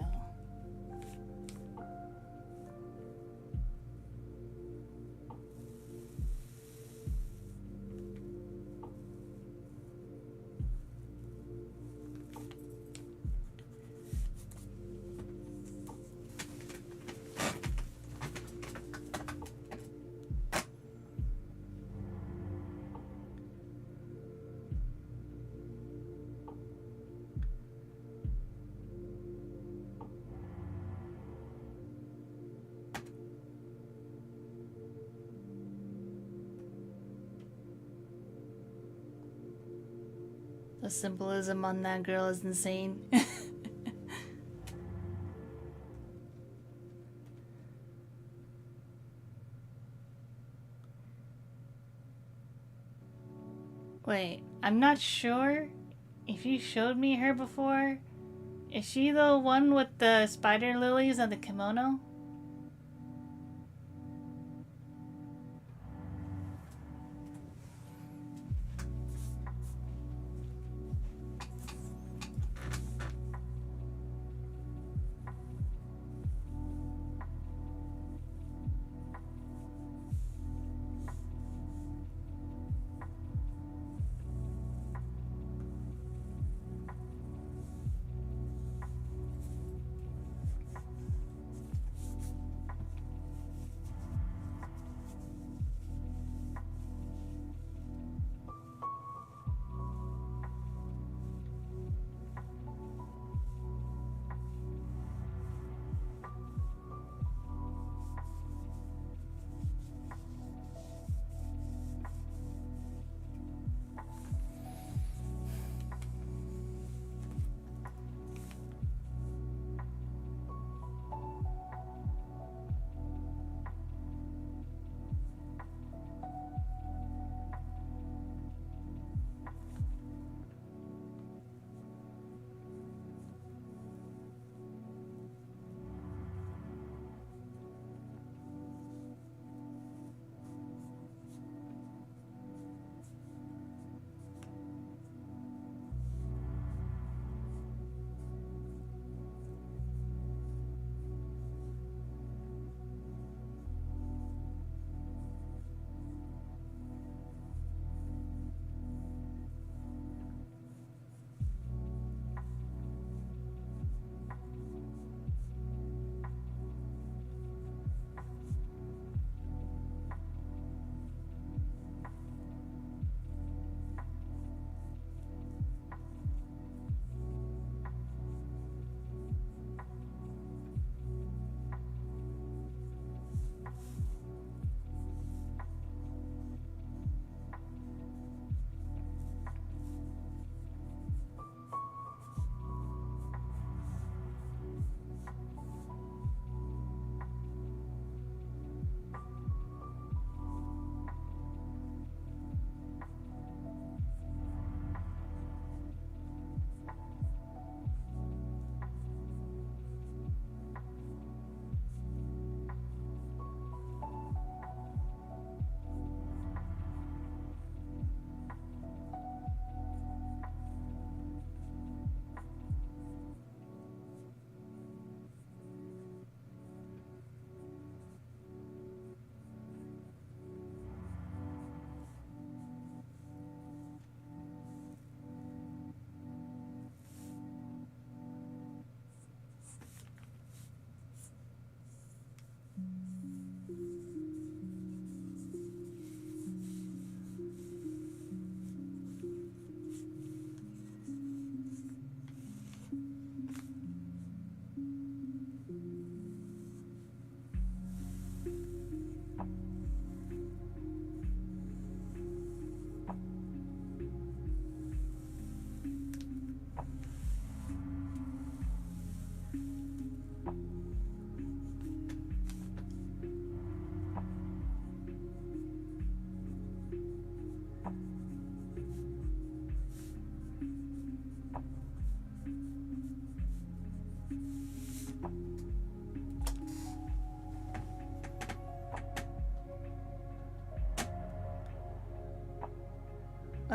A: The symbolism on that girl is insane. Wait, I'm not sure if you showed me her before. Is she the one with the spider lilies on the kimono?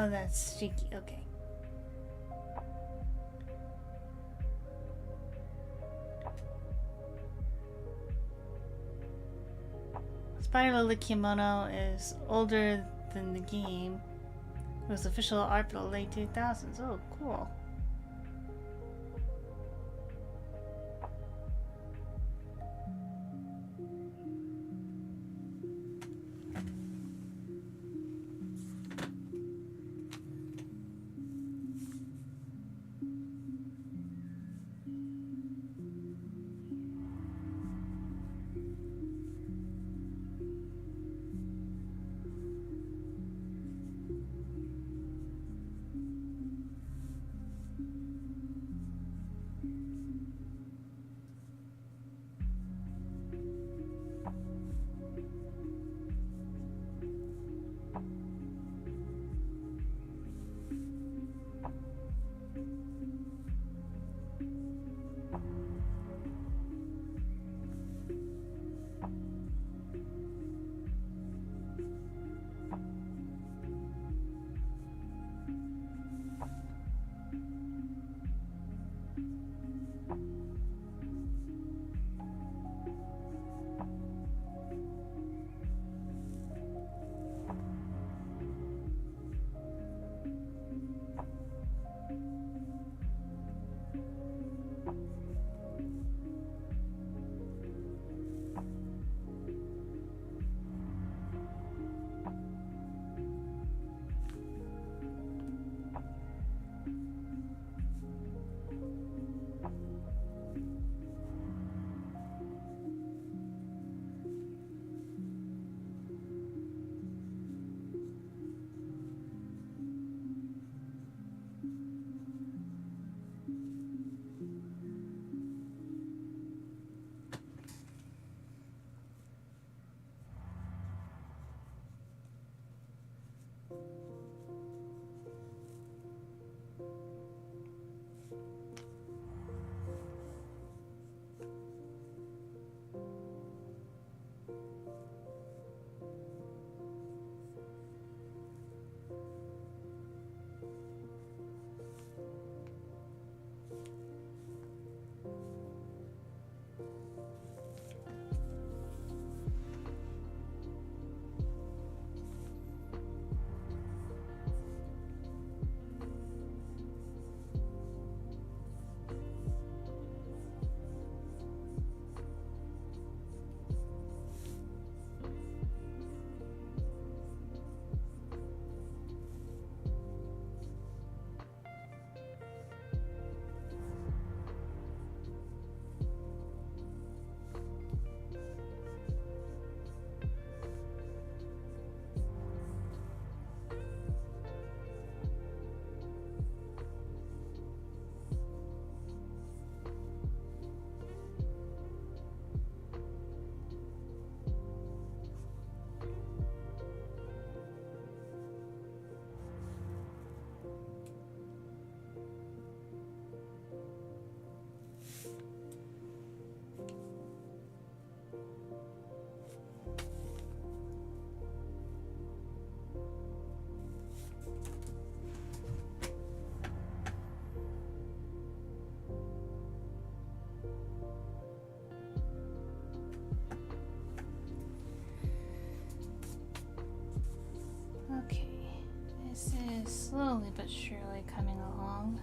A: Oh, that's Shiki. Okay. Spider Lily kimono is older than the game. It was official art for the late 2000s. Oh, cool. Okay, this is slowly but surely coming along.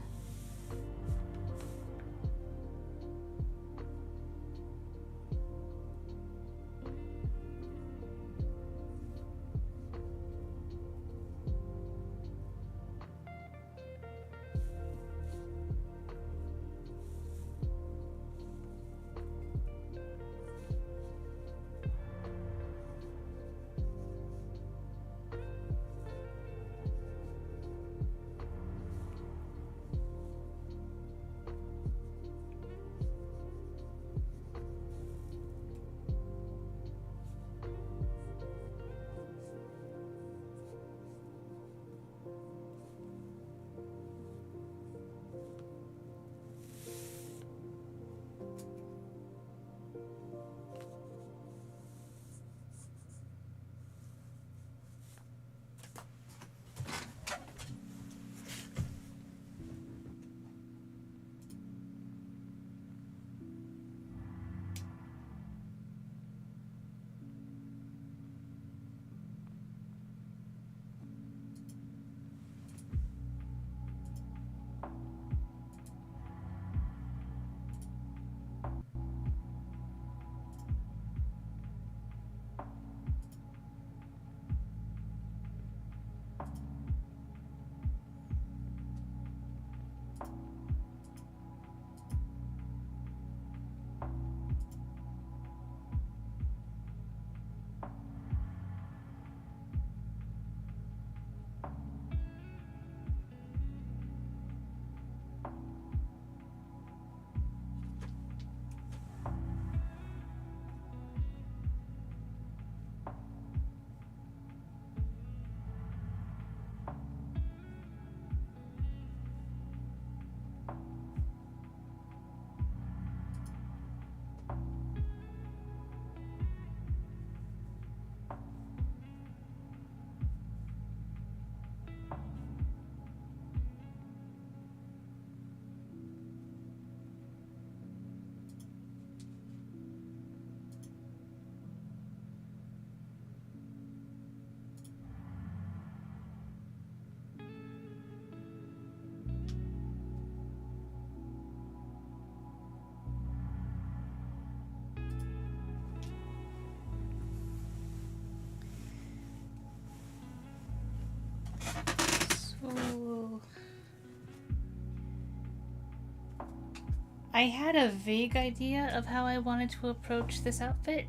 A: I had a vague idea of how I wanted to approach this outfit,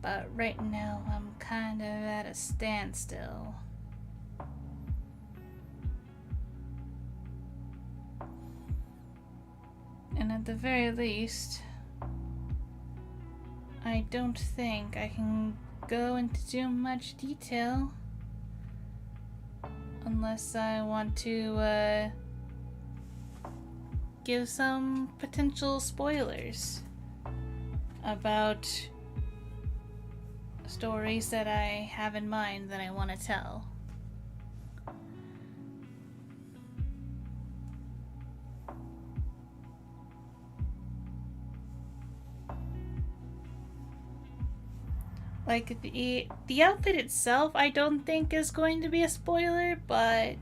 A: but right now I'm kind of at a standstill. And at the very least, I don't think I can go into too much detail unless I want to give some potential spoilers about stories that I have in mind that I want to tell. Like, the outfit itself I don't think is going to be a spoiler, but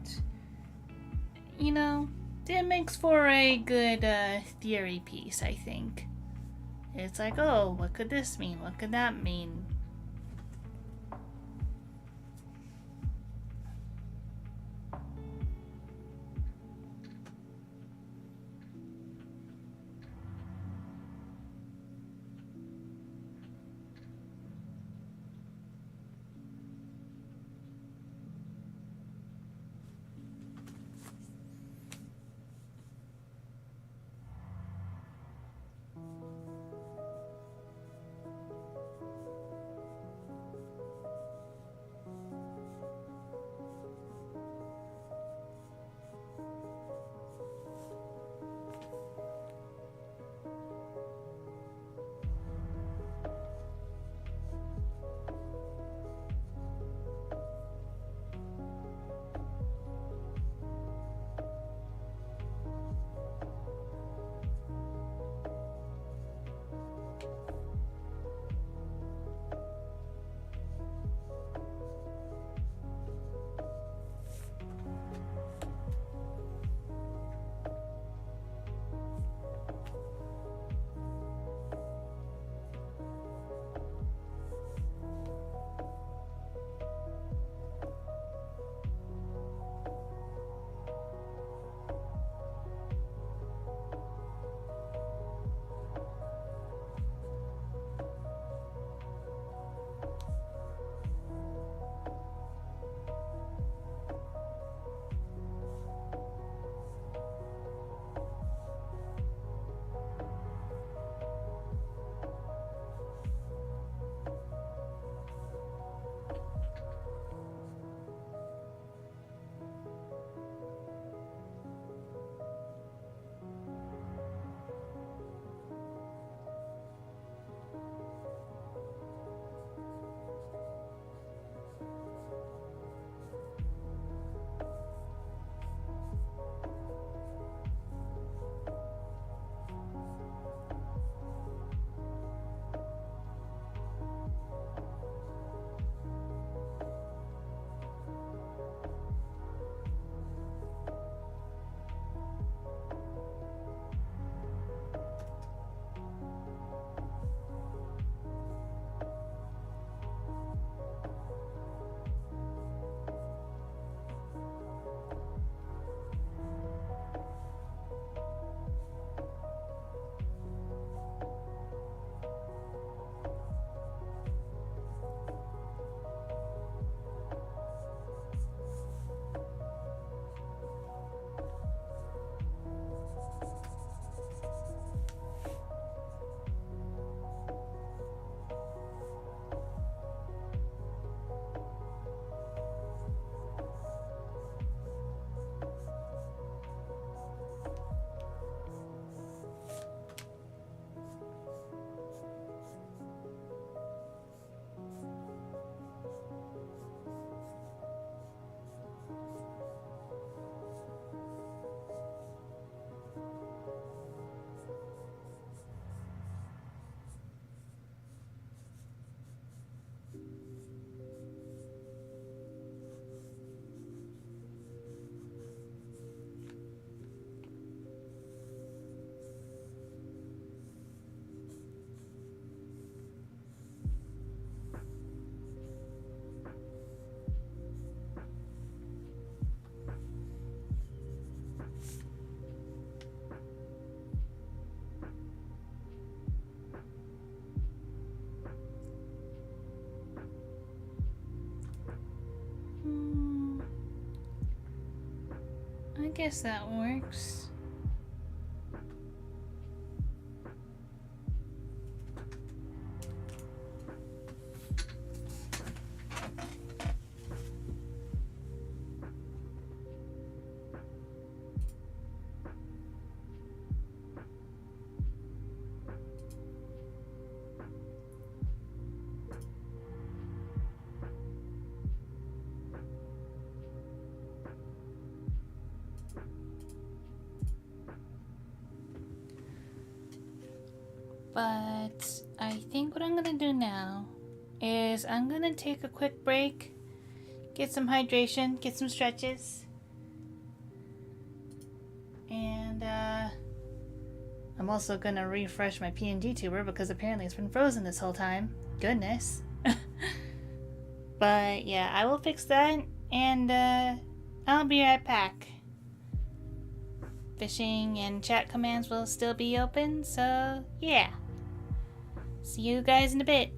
A: you know, it makes for a good theory piece, I think. It's like, oh, what could this mean? What could that mean? guess that works. But I think what I'm gonna do now is I'm gonna take a quick break, get some hydration, get some stretches, and I'm also gonna refresh my PNG tuber because apparently it's been frozen this whole time. Goodness. But yeah, I will fix that, and I'll be right back. Fishing and chat commands will still be open, so yeah. See you guys in a bit.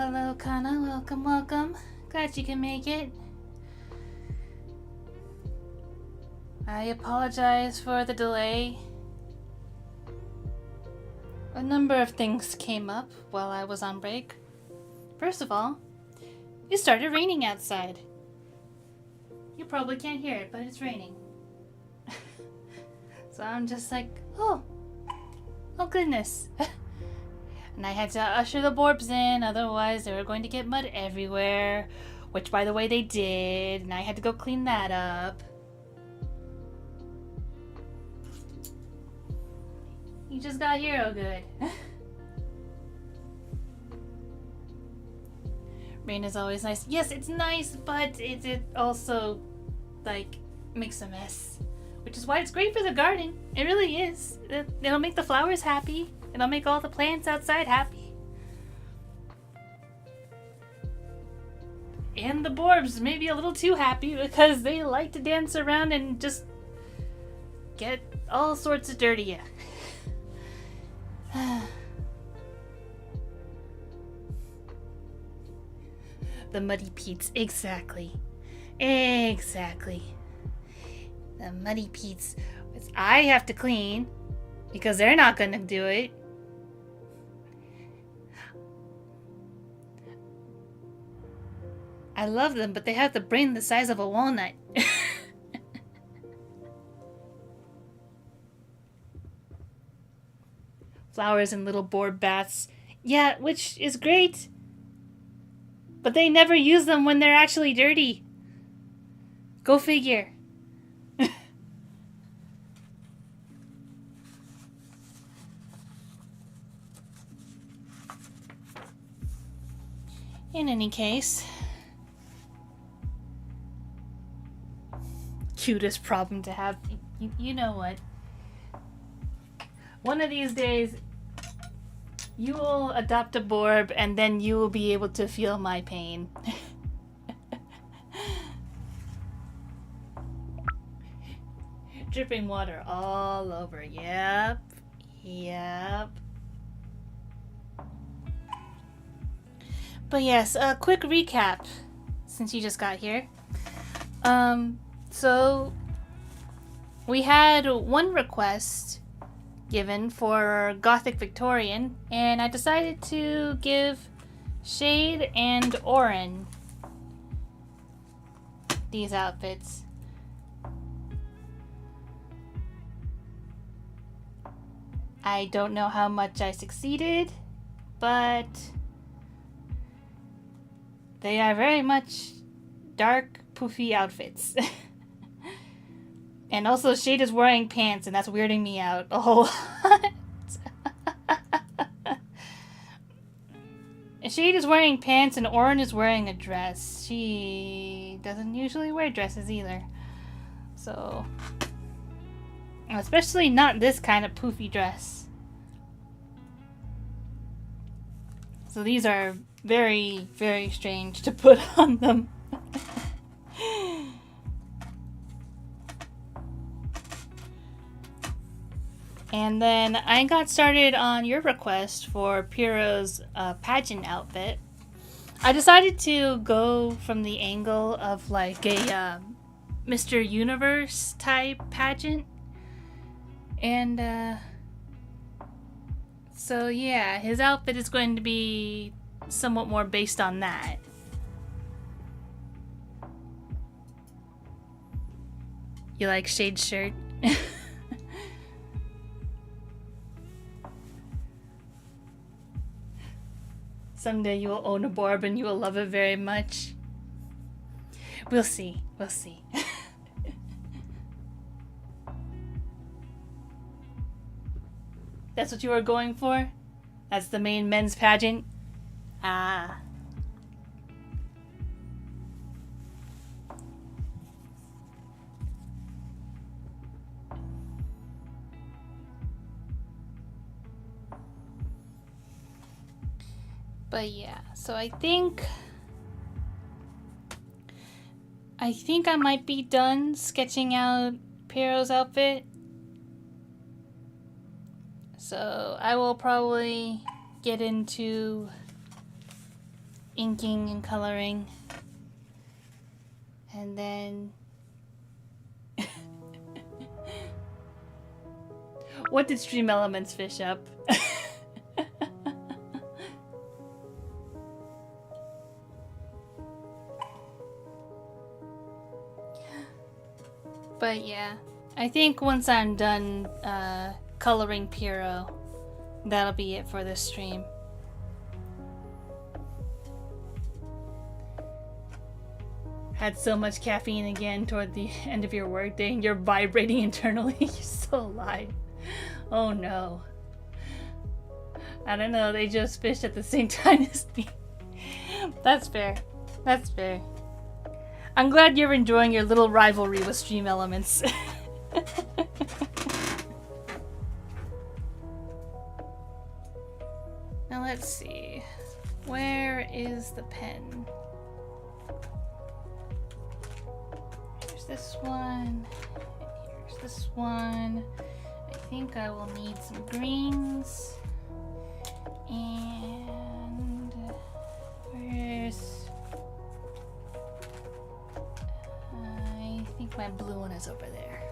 A: hello, Kana. Welcome, welcome. Glad you can make it. I apologize for the delay. A number of things came up while I was on break. First of all, it started raining outside. You probably can't hear it, but it's raining. So I'm just like, oh goodness. And I had to usher the Borbs in, otherwise they were going to get mud everywhere. Which, by the way, they did, and I had to go clean that up. You just got here, oh good. Rain is always nice. Yes, it's nice, but it also, like, makes a mess. Which is why it's great for the garden. It really is. It'll make the flowers happy. It'll make all the plants outside happy. And the Borbs may be a little too happy because they like to dance around and just get all sorts of dirty. The muddy peats, exactly. Exactly. The muddy peats, which I have to clean because they're not gonna do it. I love them, but they have the brain the size of a walnut. Flowers and little Borb baths. Yeah, which is great. But they never use them when they're actually dirty. Go figure. In any case, cutest problem to have. You know what? One of these days, you will adopt a Borb, and then you will be able to feel my pain. Dripping water all over. Yep. Yep. But yes, a quick recap since you just got here. So we had one request given for Gothic Victorian, and I decided to give Shade and Orin these outfits. I don't know how much I succeeded, but they are very much dark, poofy outfits. And also Shade is wearing pants, and that's weirding me out a whole lot. Shade is wearing pants and Orin is wearing a dress. She doesn't usually wear dresses either. So, especially not this kind of poofy dress. So these are very, very strange to put on them. And then I got started on your request for Piero's pageant outfit. I decided to go from the angle of like a Mr. Universe type pageant. And so yeah, his outfit is going to be somewhat more based on that. You like Shade's shirt? Someday you will own a Borb and you will love it very much. We'll see. We'll see. That's what you were going for? That's the main men's pageant? Ah. But yeah, so I think I might be done sketching out Piero's outfit. So I will probably get into inking and coloring. And then... What did Stream Elements fish up? But yeah, I think once I'm done coloring Piro, that'll be it for this stream. Had so much caffeine again toward the end of your workday. You're vibrating internally. You're so alive. Oh no. I don't know, they just fished at the same time as me. That's fair. That's fair. I'm glad you're enjoying your little rivalry with Stream Elements. Now let's see. Where is the pen? Here's this one. And here's this one. I think I will need some greens. And where's... I think my blue one is over there.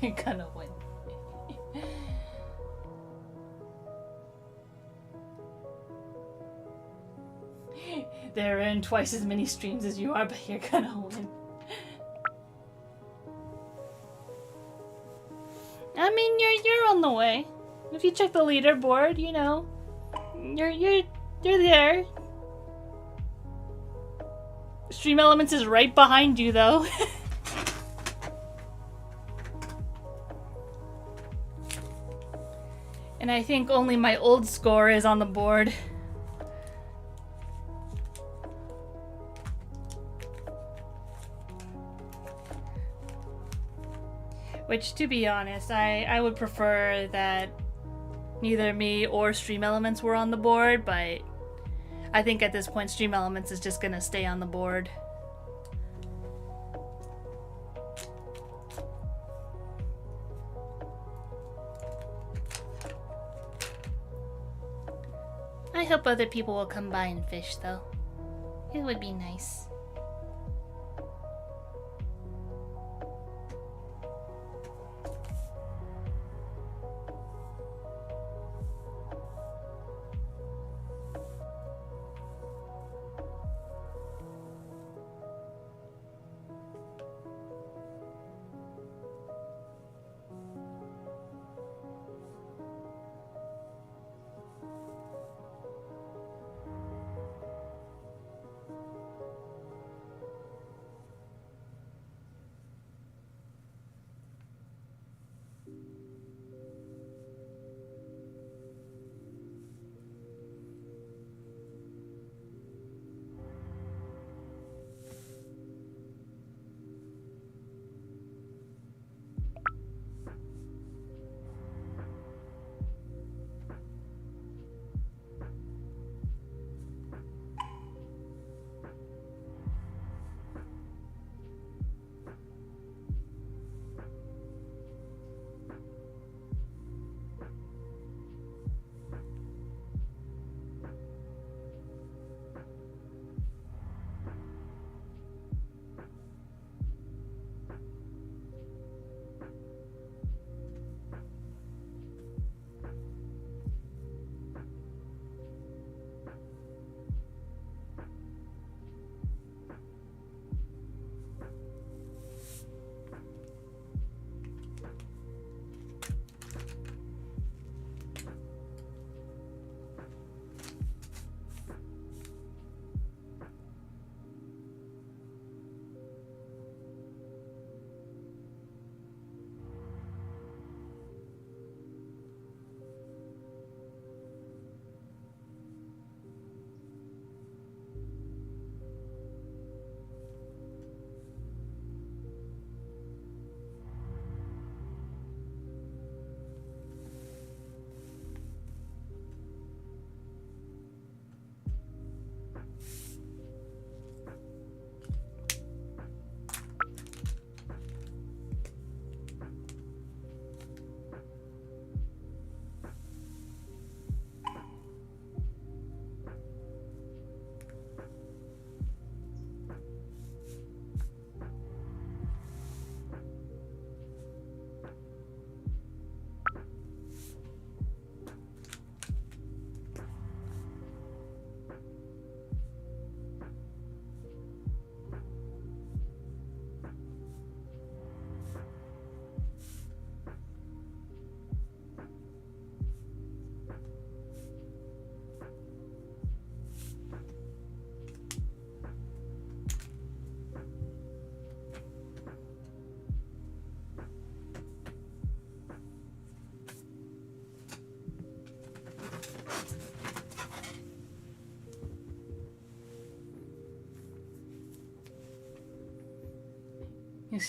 A: You're gonna win. They're in twice as many streams as you are, but you're gonna win. I mean, you're on the way. If you check the leaderboard, you know, you're there. Stream Elements is right behind you, though. And I think only my old score is on the board. Which, to be honest, I would prefer that neither me or Stream Elements were on the board, but I think at this point Stream Elements is just gonna stay on the board. I hope other people will come by and fish, though. It would be nice.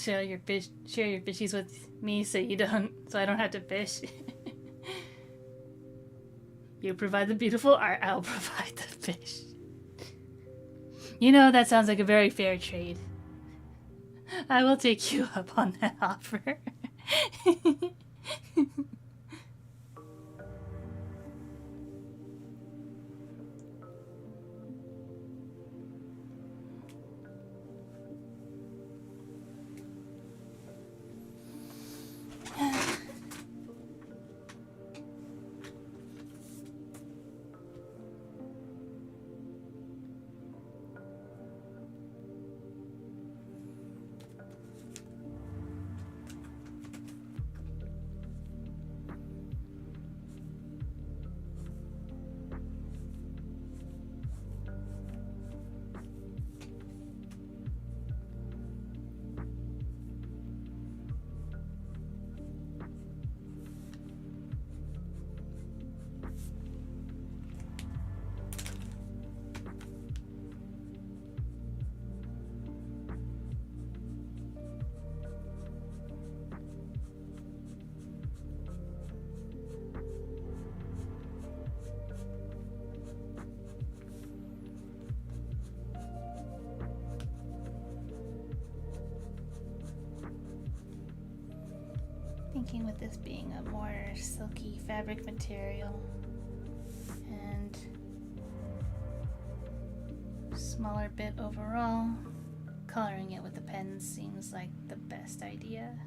A: share your fishies with me so I don't have to fish. You provide the beautiful art, I'll provide the fish. You know, that sounds like a very fair trade. I will take you up on that offer. Thinking with this being a more silky fabric material and smaller bit overall, coloring it with the pen seems like the best idea.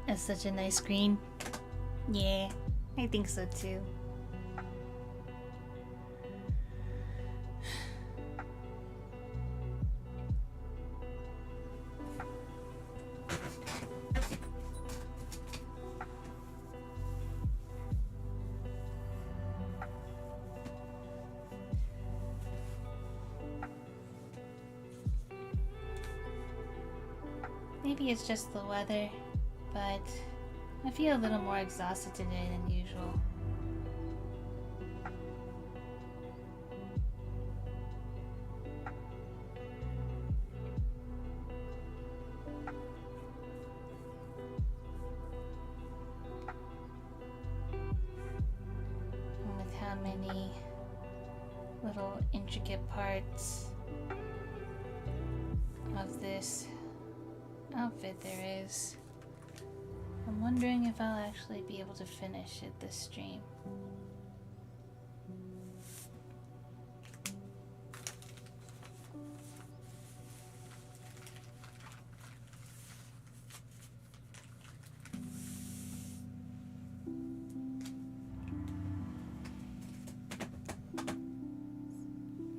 A: That's such a nice screen. Yeah, I think so too. Maybe it's just the weather, but I feel a little more exhausted today than usual. And with how many little intricate parts of this outfit there is, I'm wondering if I'll actually be able to finish it this stream.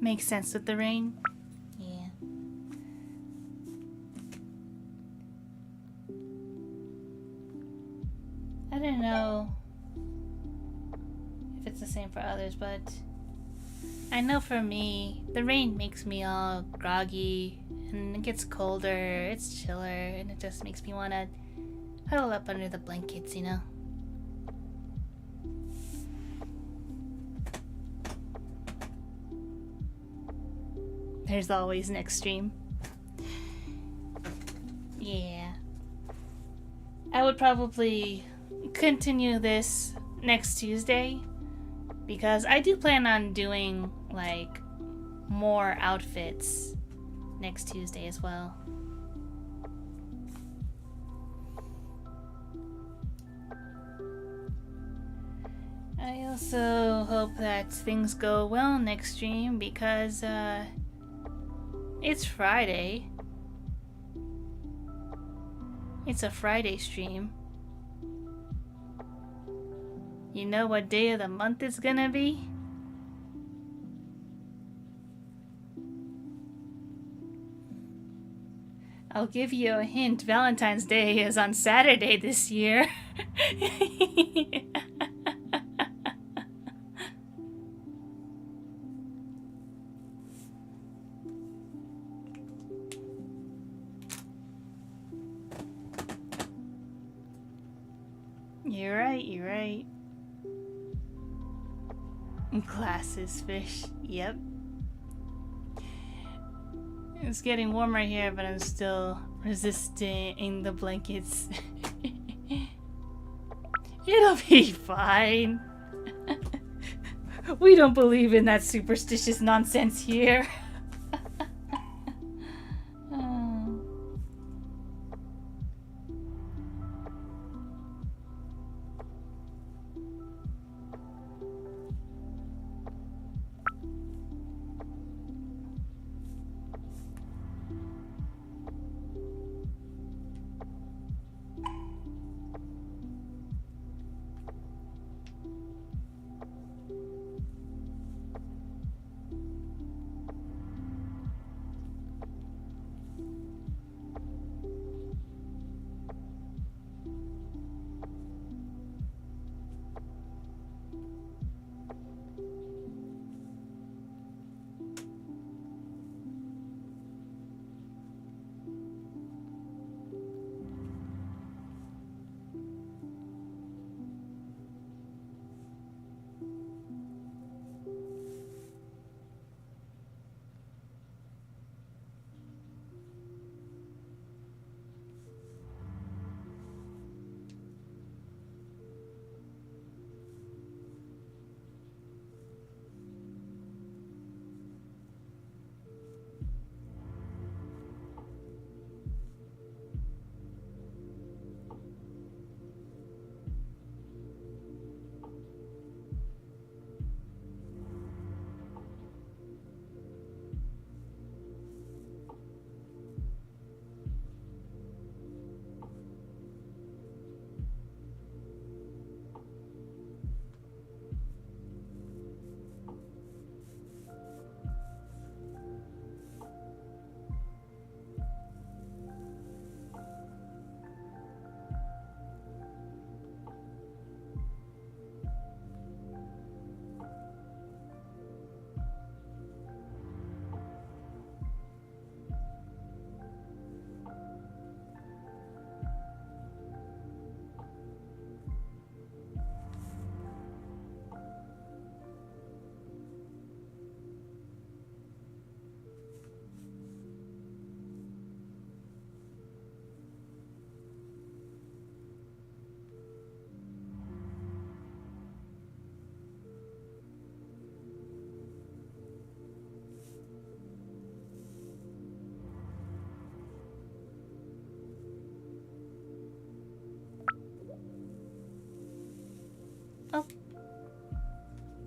A: Makes sense with the rain. I don't know if it's the same for others, but I know for me, the rain makes me all groggy, and it gets colder, it's chiller, and it just makes me want to huddle up under the blankets, you know? There's always next stream. Yeah. I would probably continue this next Tuesday because I do plan on doing like more outfits next Tuesday as well. I also hope that things go well next stream because it's Friday. It's a Friday stream. You know what day of the month it's gonna be? I'll give you a hint. Valentine's Day is on Saturday this year. You're right, you're right. Glasses fish, yep. It's getting warmer here, but I'm still resisting the blankets. It'll be fine. We don't believe in that superstitious nonsense here.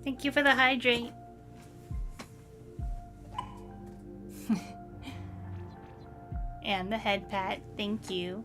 A: Thank you for the hydrate. And the headpat. Thank you.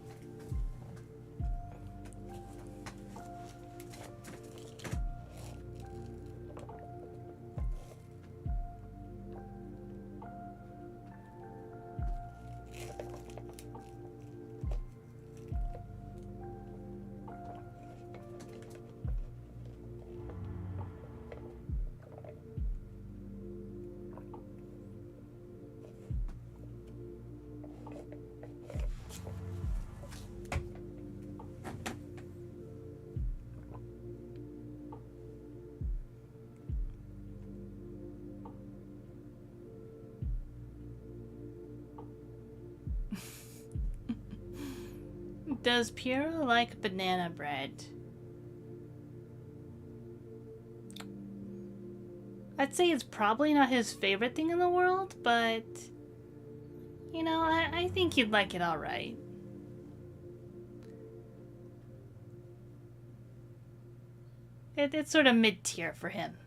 A: Does Piero like banana bread? I'd say it's probably not his favorite thing in the world, but you know, I think he'd like it alright. It's sort of mid-tier for him.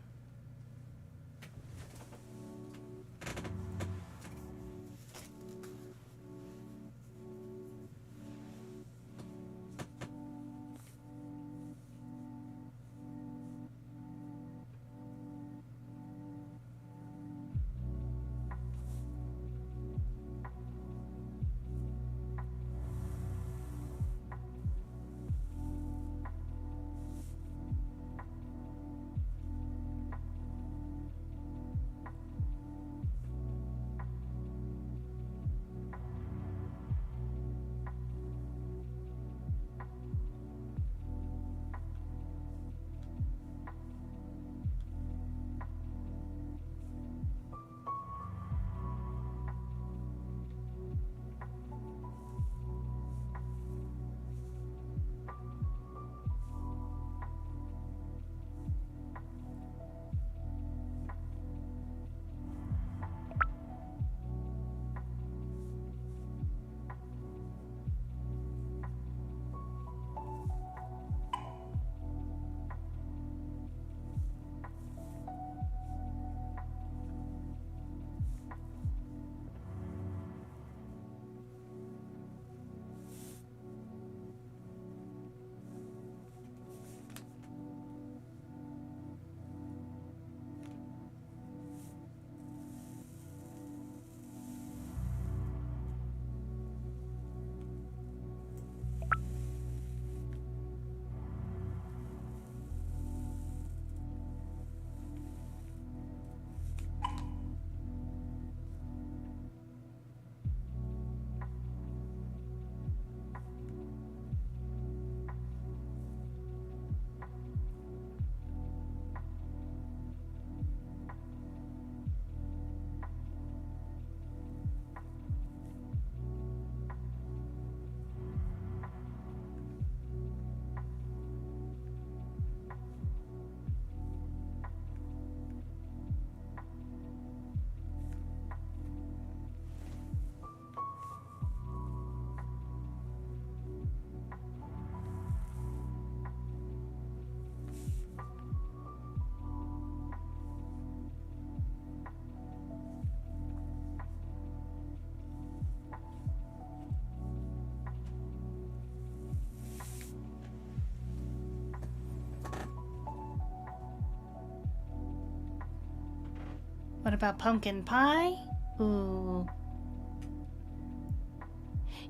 A: What about pumpkin pie? Ooh.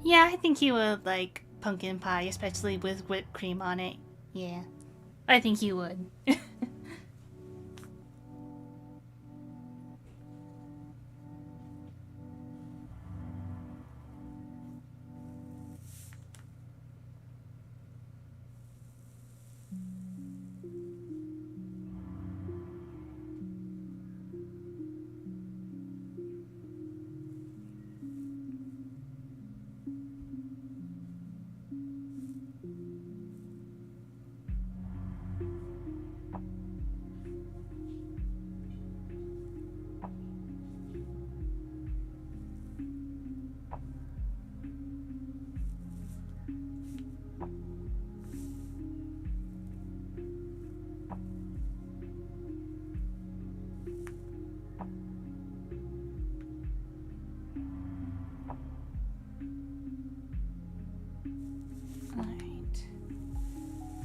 A: Yeah, I think he would like pumpkin pie, especially with whipped cream on it. Yeah. I think he would.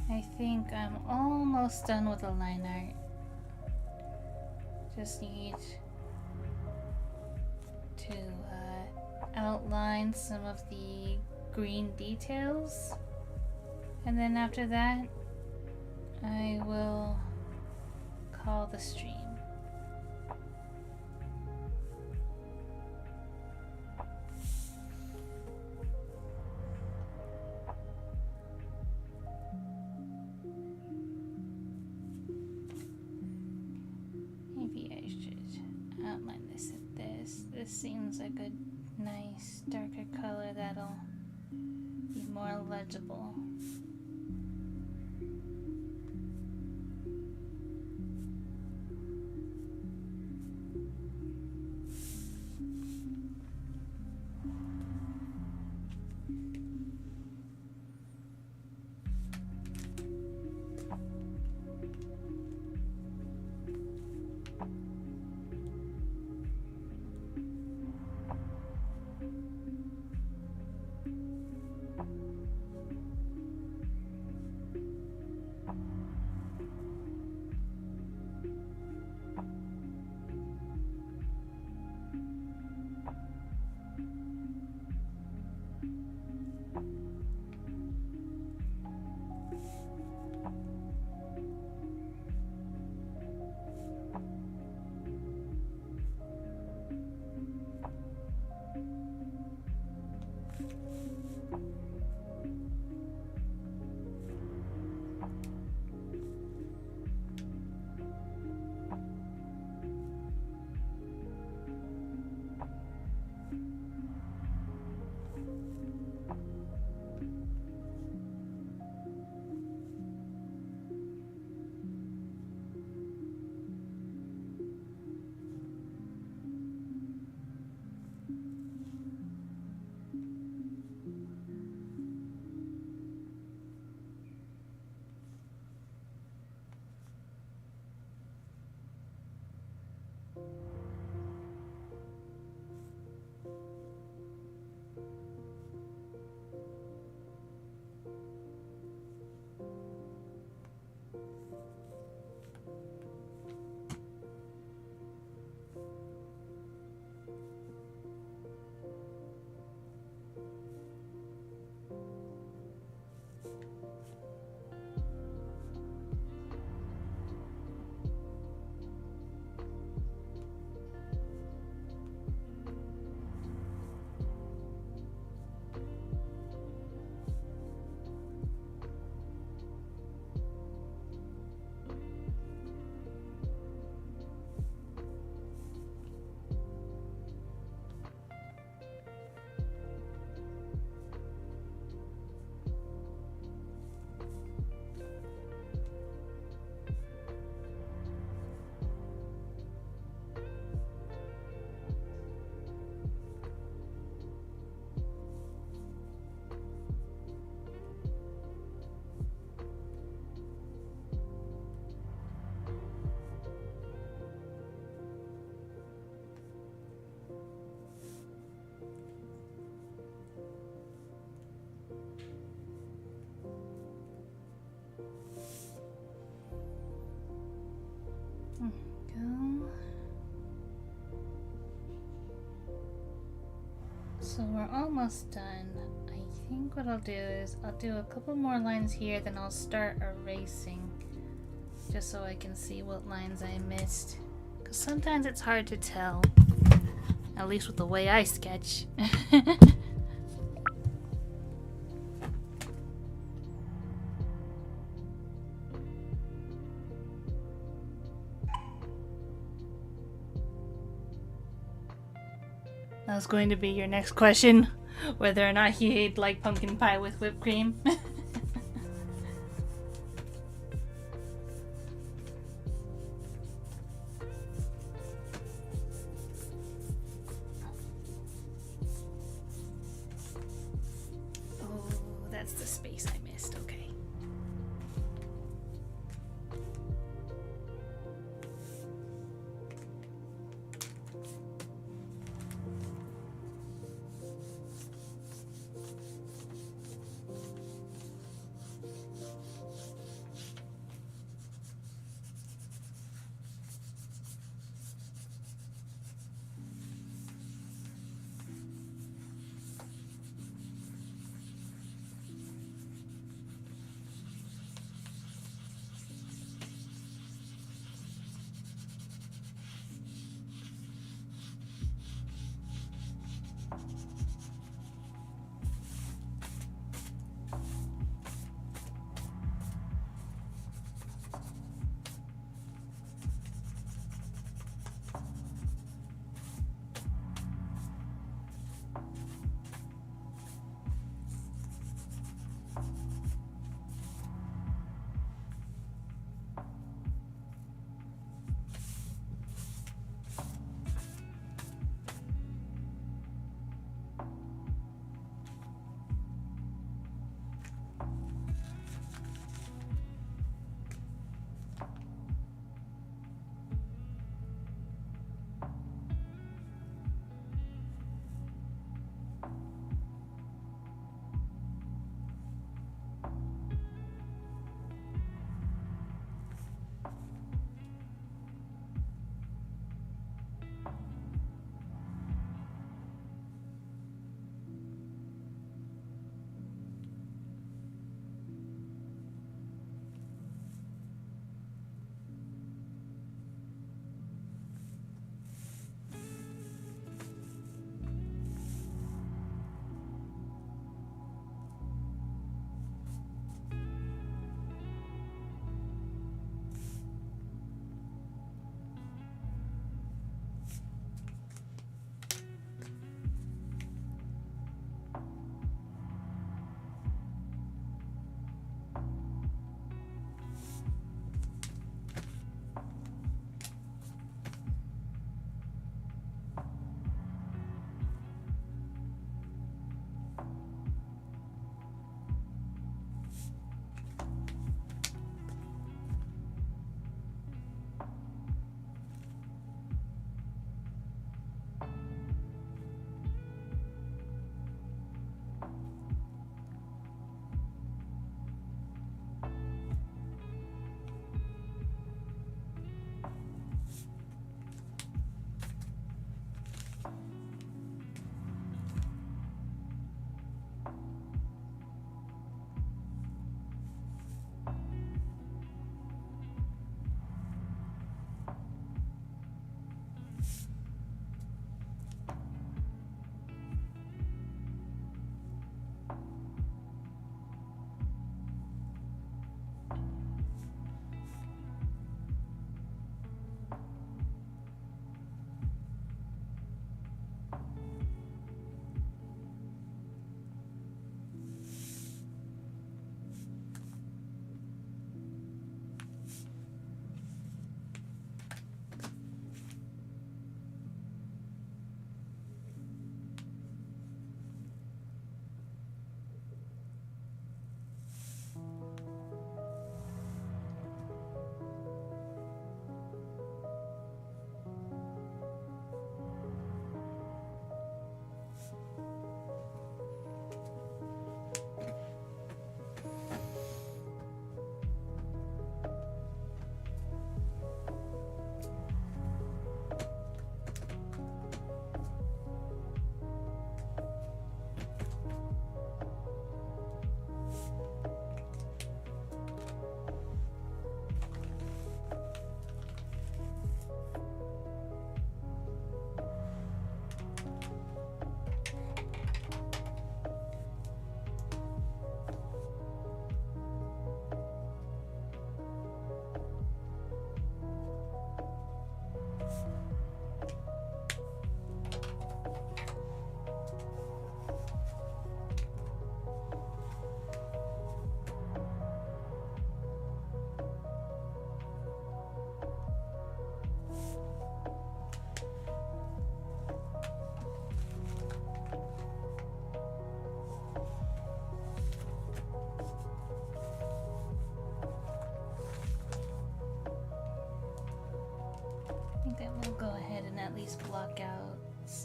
A: I think I'm almost done with the line art. Just need to outline some of the green details, and then after that I will call the stream. Maybe I should outline this at this. This seems like a nice darker color that'll be more legible. Go. So we're almost done. I think what I'll do is I'll do a couple more lines here, then I'll start erasing just so I can see what lines I missed. Because sometimes it's hard to tell, at least with the way I sketch. That was going to be your next question, whether or not he liked pumpkin pie with whipped cream. Oh, that's the space I missed, okay.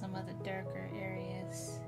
A: some of the darker areas.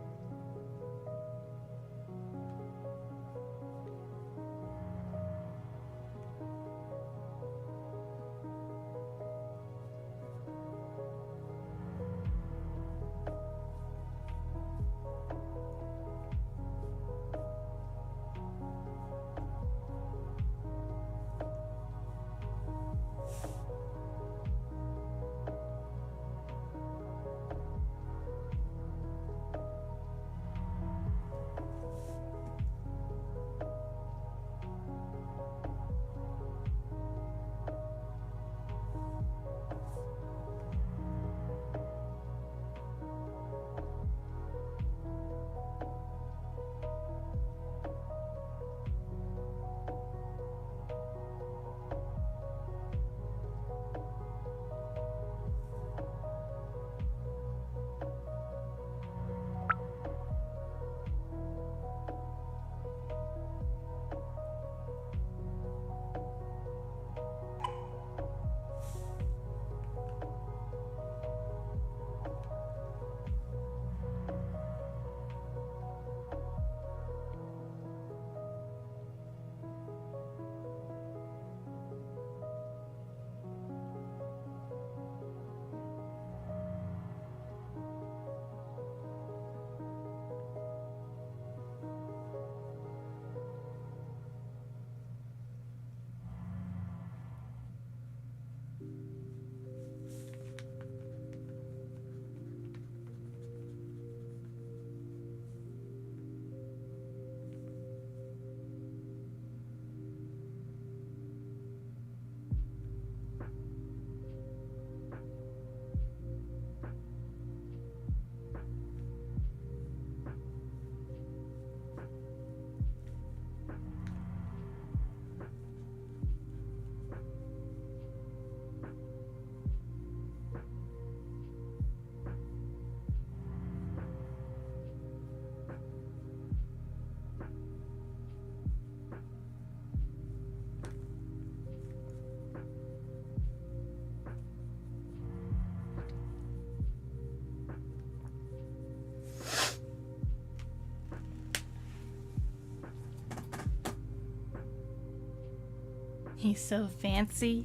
A: He's so fancy.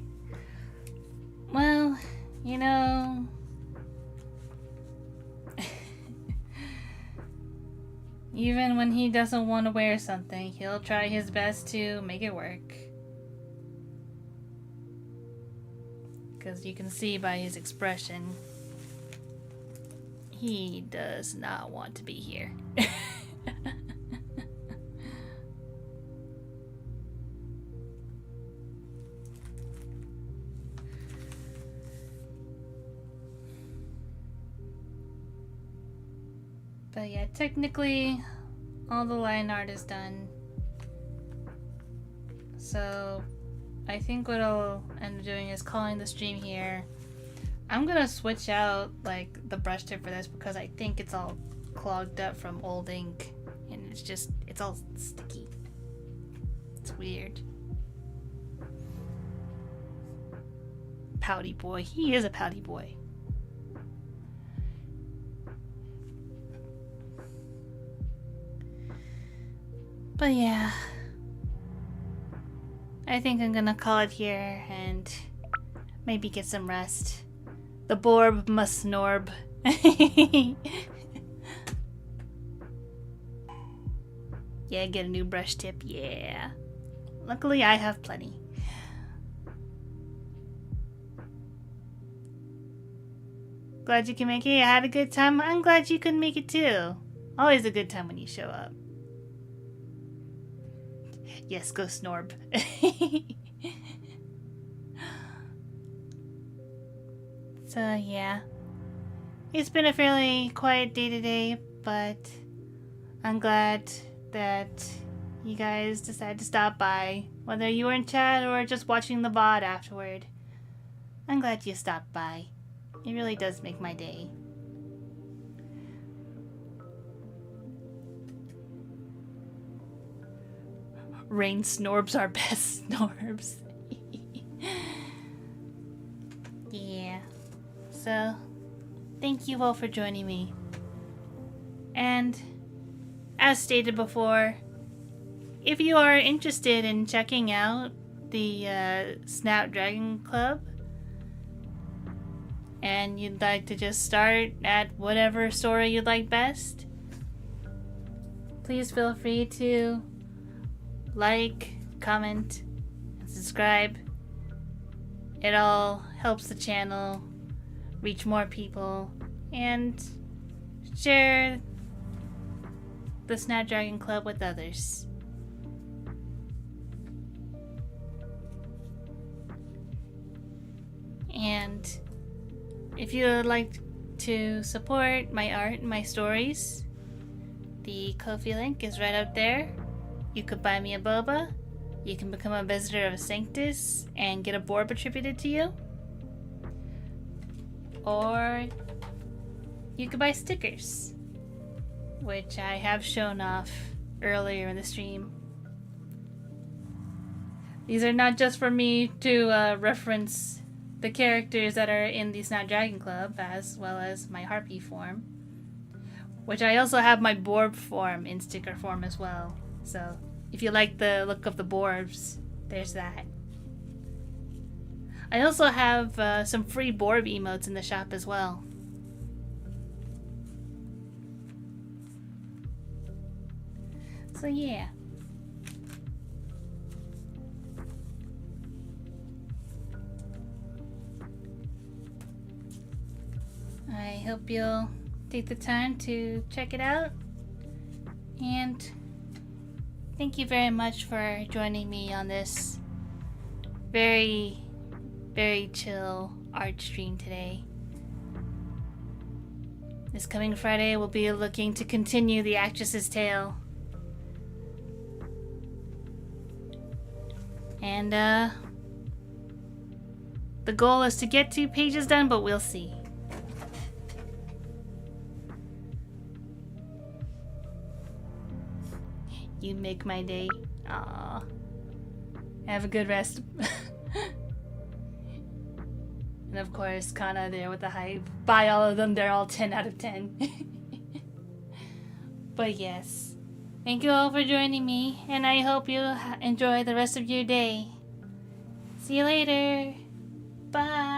A: Well, you know... even when he doesn't want to wear something, he'll try his best to make it work. Because you can see by his expression, he does not want to be here. But yeah, technically, all the line art is done. So, I think what I'll end up doing is calling the stream here. I'm gonna switch out, like, the brush tip for this because I think it's all clogged up from old ink. And it's all sticky. It's weird. Pouty boy. He is a pouty boy. But yeah, I think I'm gonna call it here and maybe get some rest. The Borb must snorb. Yeah, get a new brush tip, yeah. Luckily I have plenty. Glad you can make it. I had a good time. I'm glad you could make it too. Always a good time when you show up. Yes, go snorb. So yeah, it's been a fairly quiet day today, but I'm glad that you guys decided to stop by, whether you were in chat or just watching the VOD afterward. I'm glad you stopped by. It really does make my day. Rain snorbs are best snorbs. Yeah. So, thank you all for joining me. And as stated before, if you are interested in checking out the Snapdragon Club and you'd like to just start at whatever story you'd like best, please feel free to like, comment, and subscribe. It all helps the channel reach more people and share the Snapdragon Club with others. And if you would like to support my art and my stories, the Ko-fi link is right up there. You could buy me a boba, you can become a visitor of Sanctus and get a Borb attributed to you, or you could buy stickers, which I have shown off earlier in the stream. These are not just for me to reference the characters that are in the Snapdragon Club, as well as my Harpy form, which I also have my Borb form in sticker form as well. So if you like the look of the Borbs, there's that. I also have some free Borb emotes in the shop as well. So yeah. I hope you'll take the time to check it out, and thank you very much for joining me on this very, very chill art stream today. This coming Friday we'll be looking to continue the Actress's Tale. And the goal is to get 2 pages done, but we'll see. You make my day. Aww. Have a good rest. And of course, Kana there with the hype. Buy all of them, they're all 10 out of 10. But yes. Thank you all for joining me, and I hope you enjoy the rest of your day. See you later. Bye.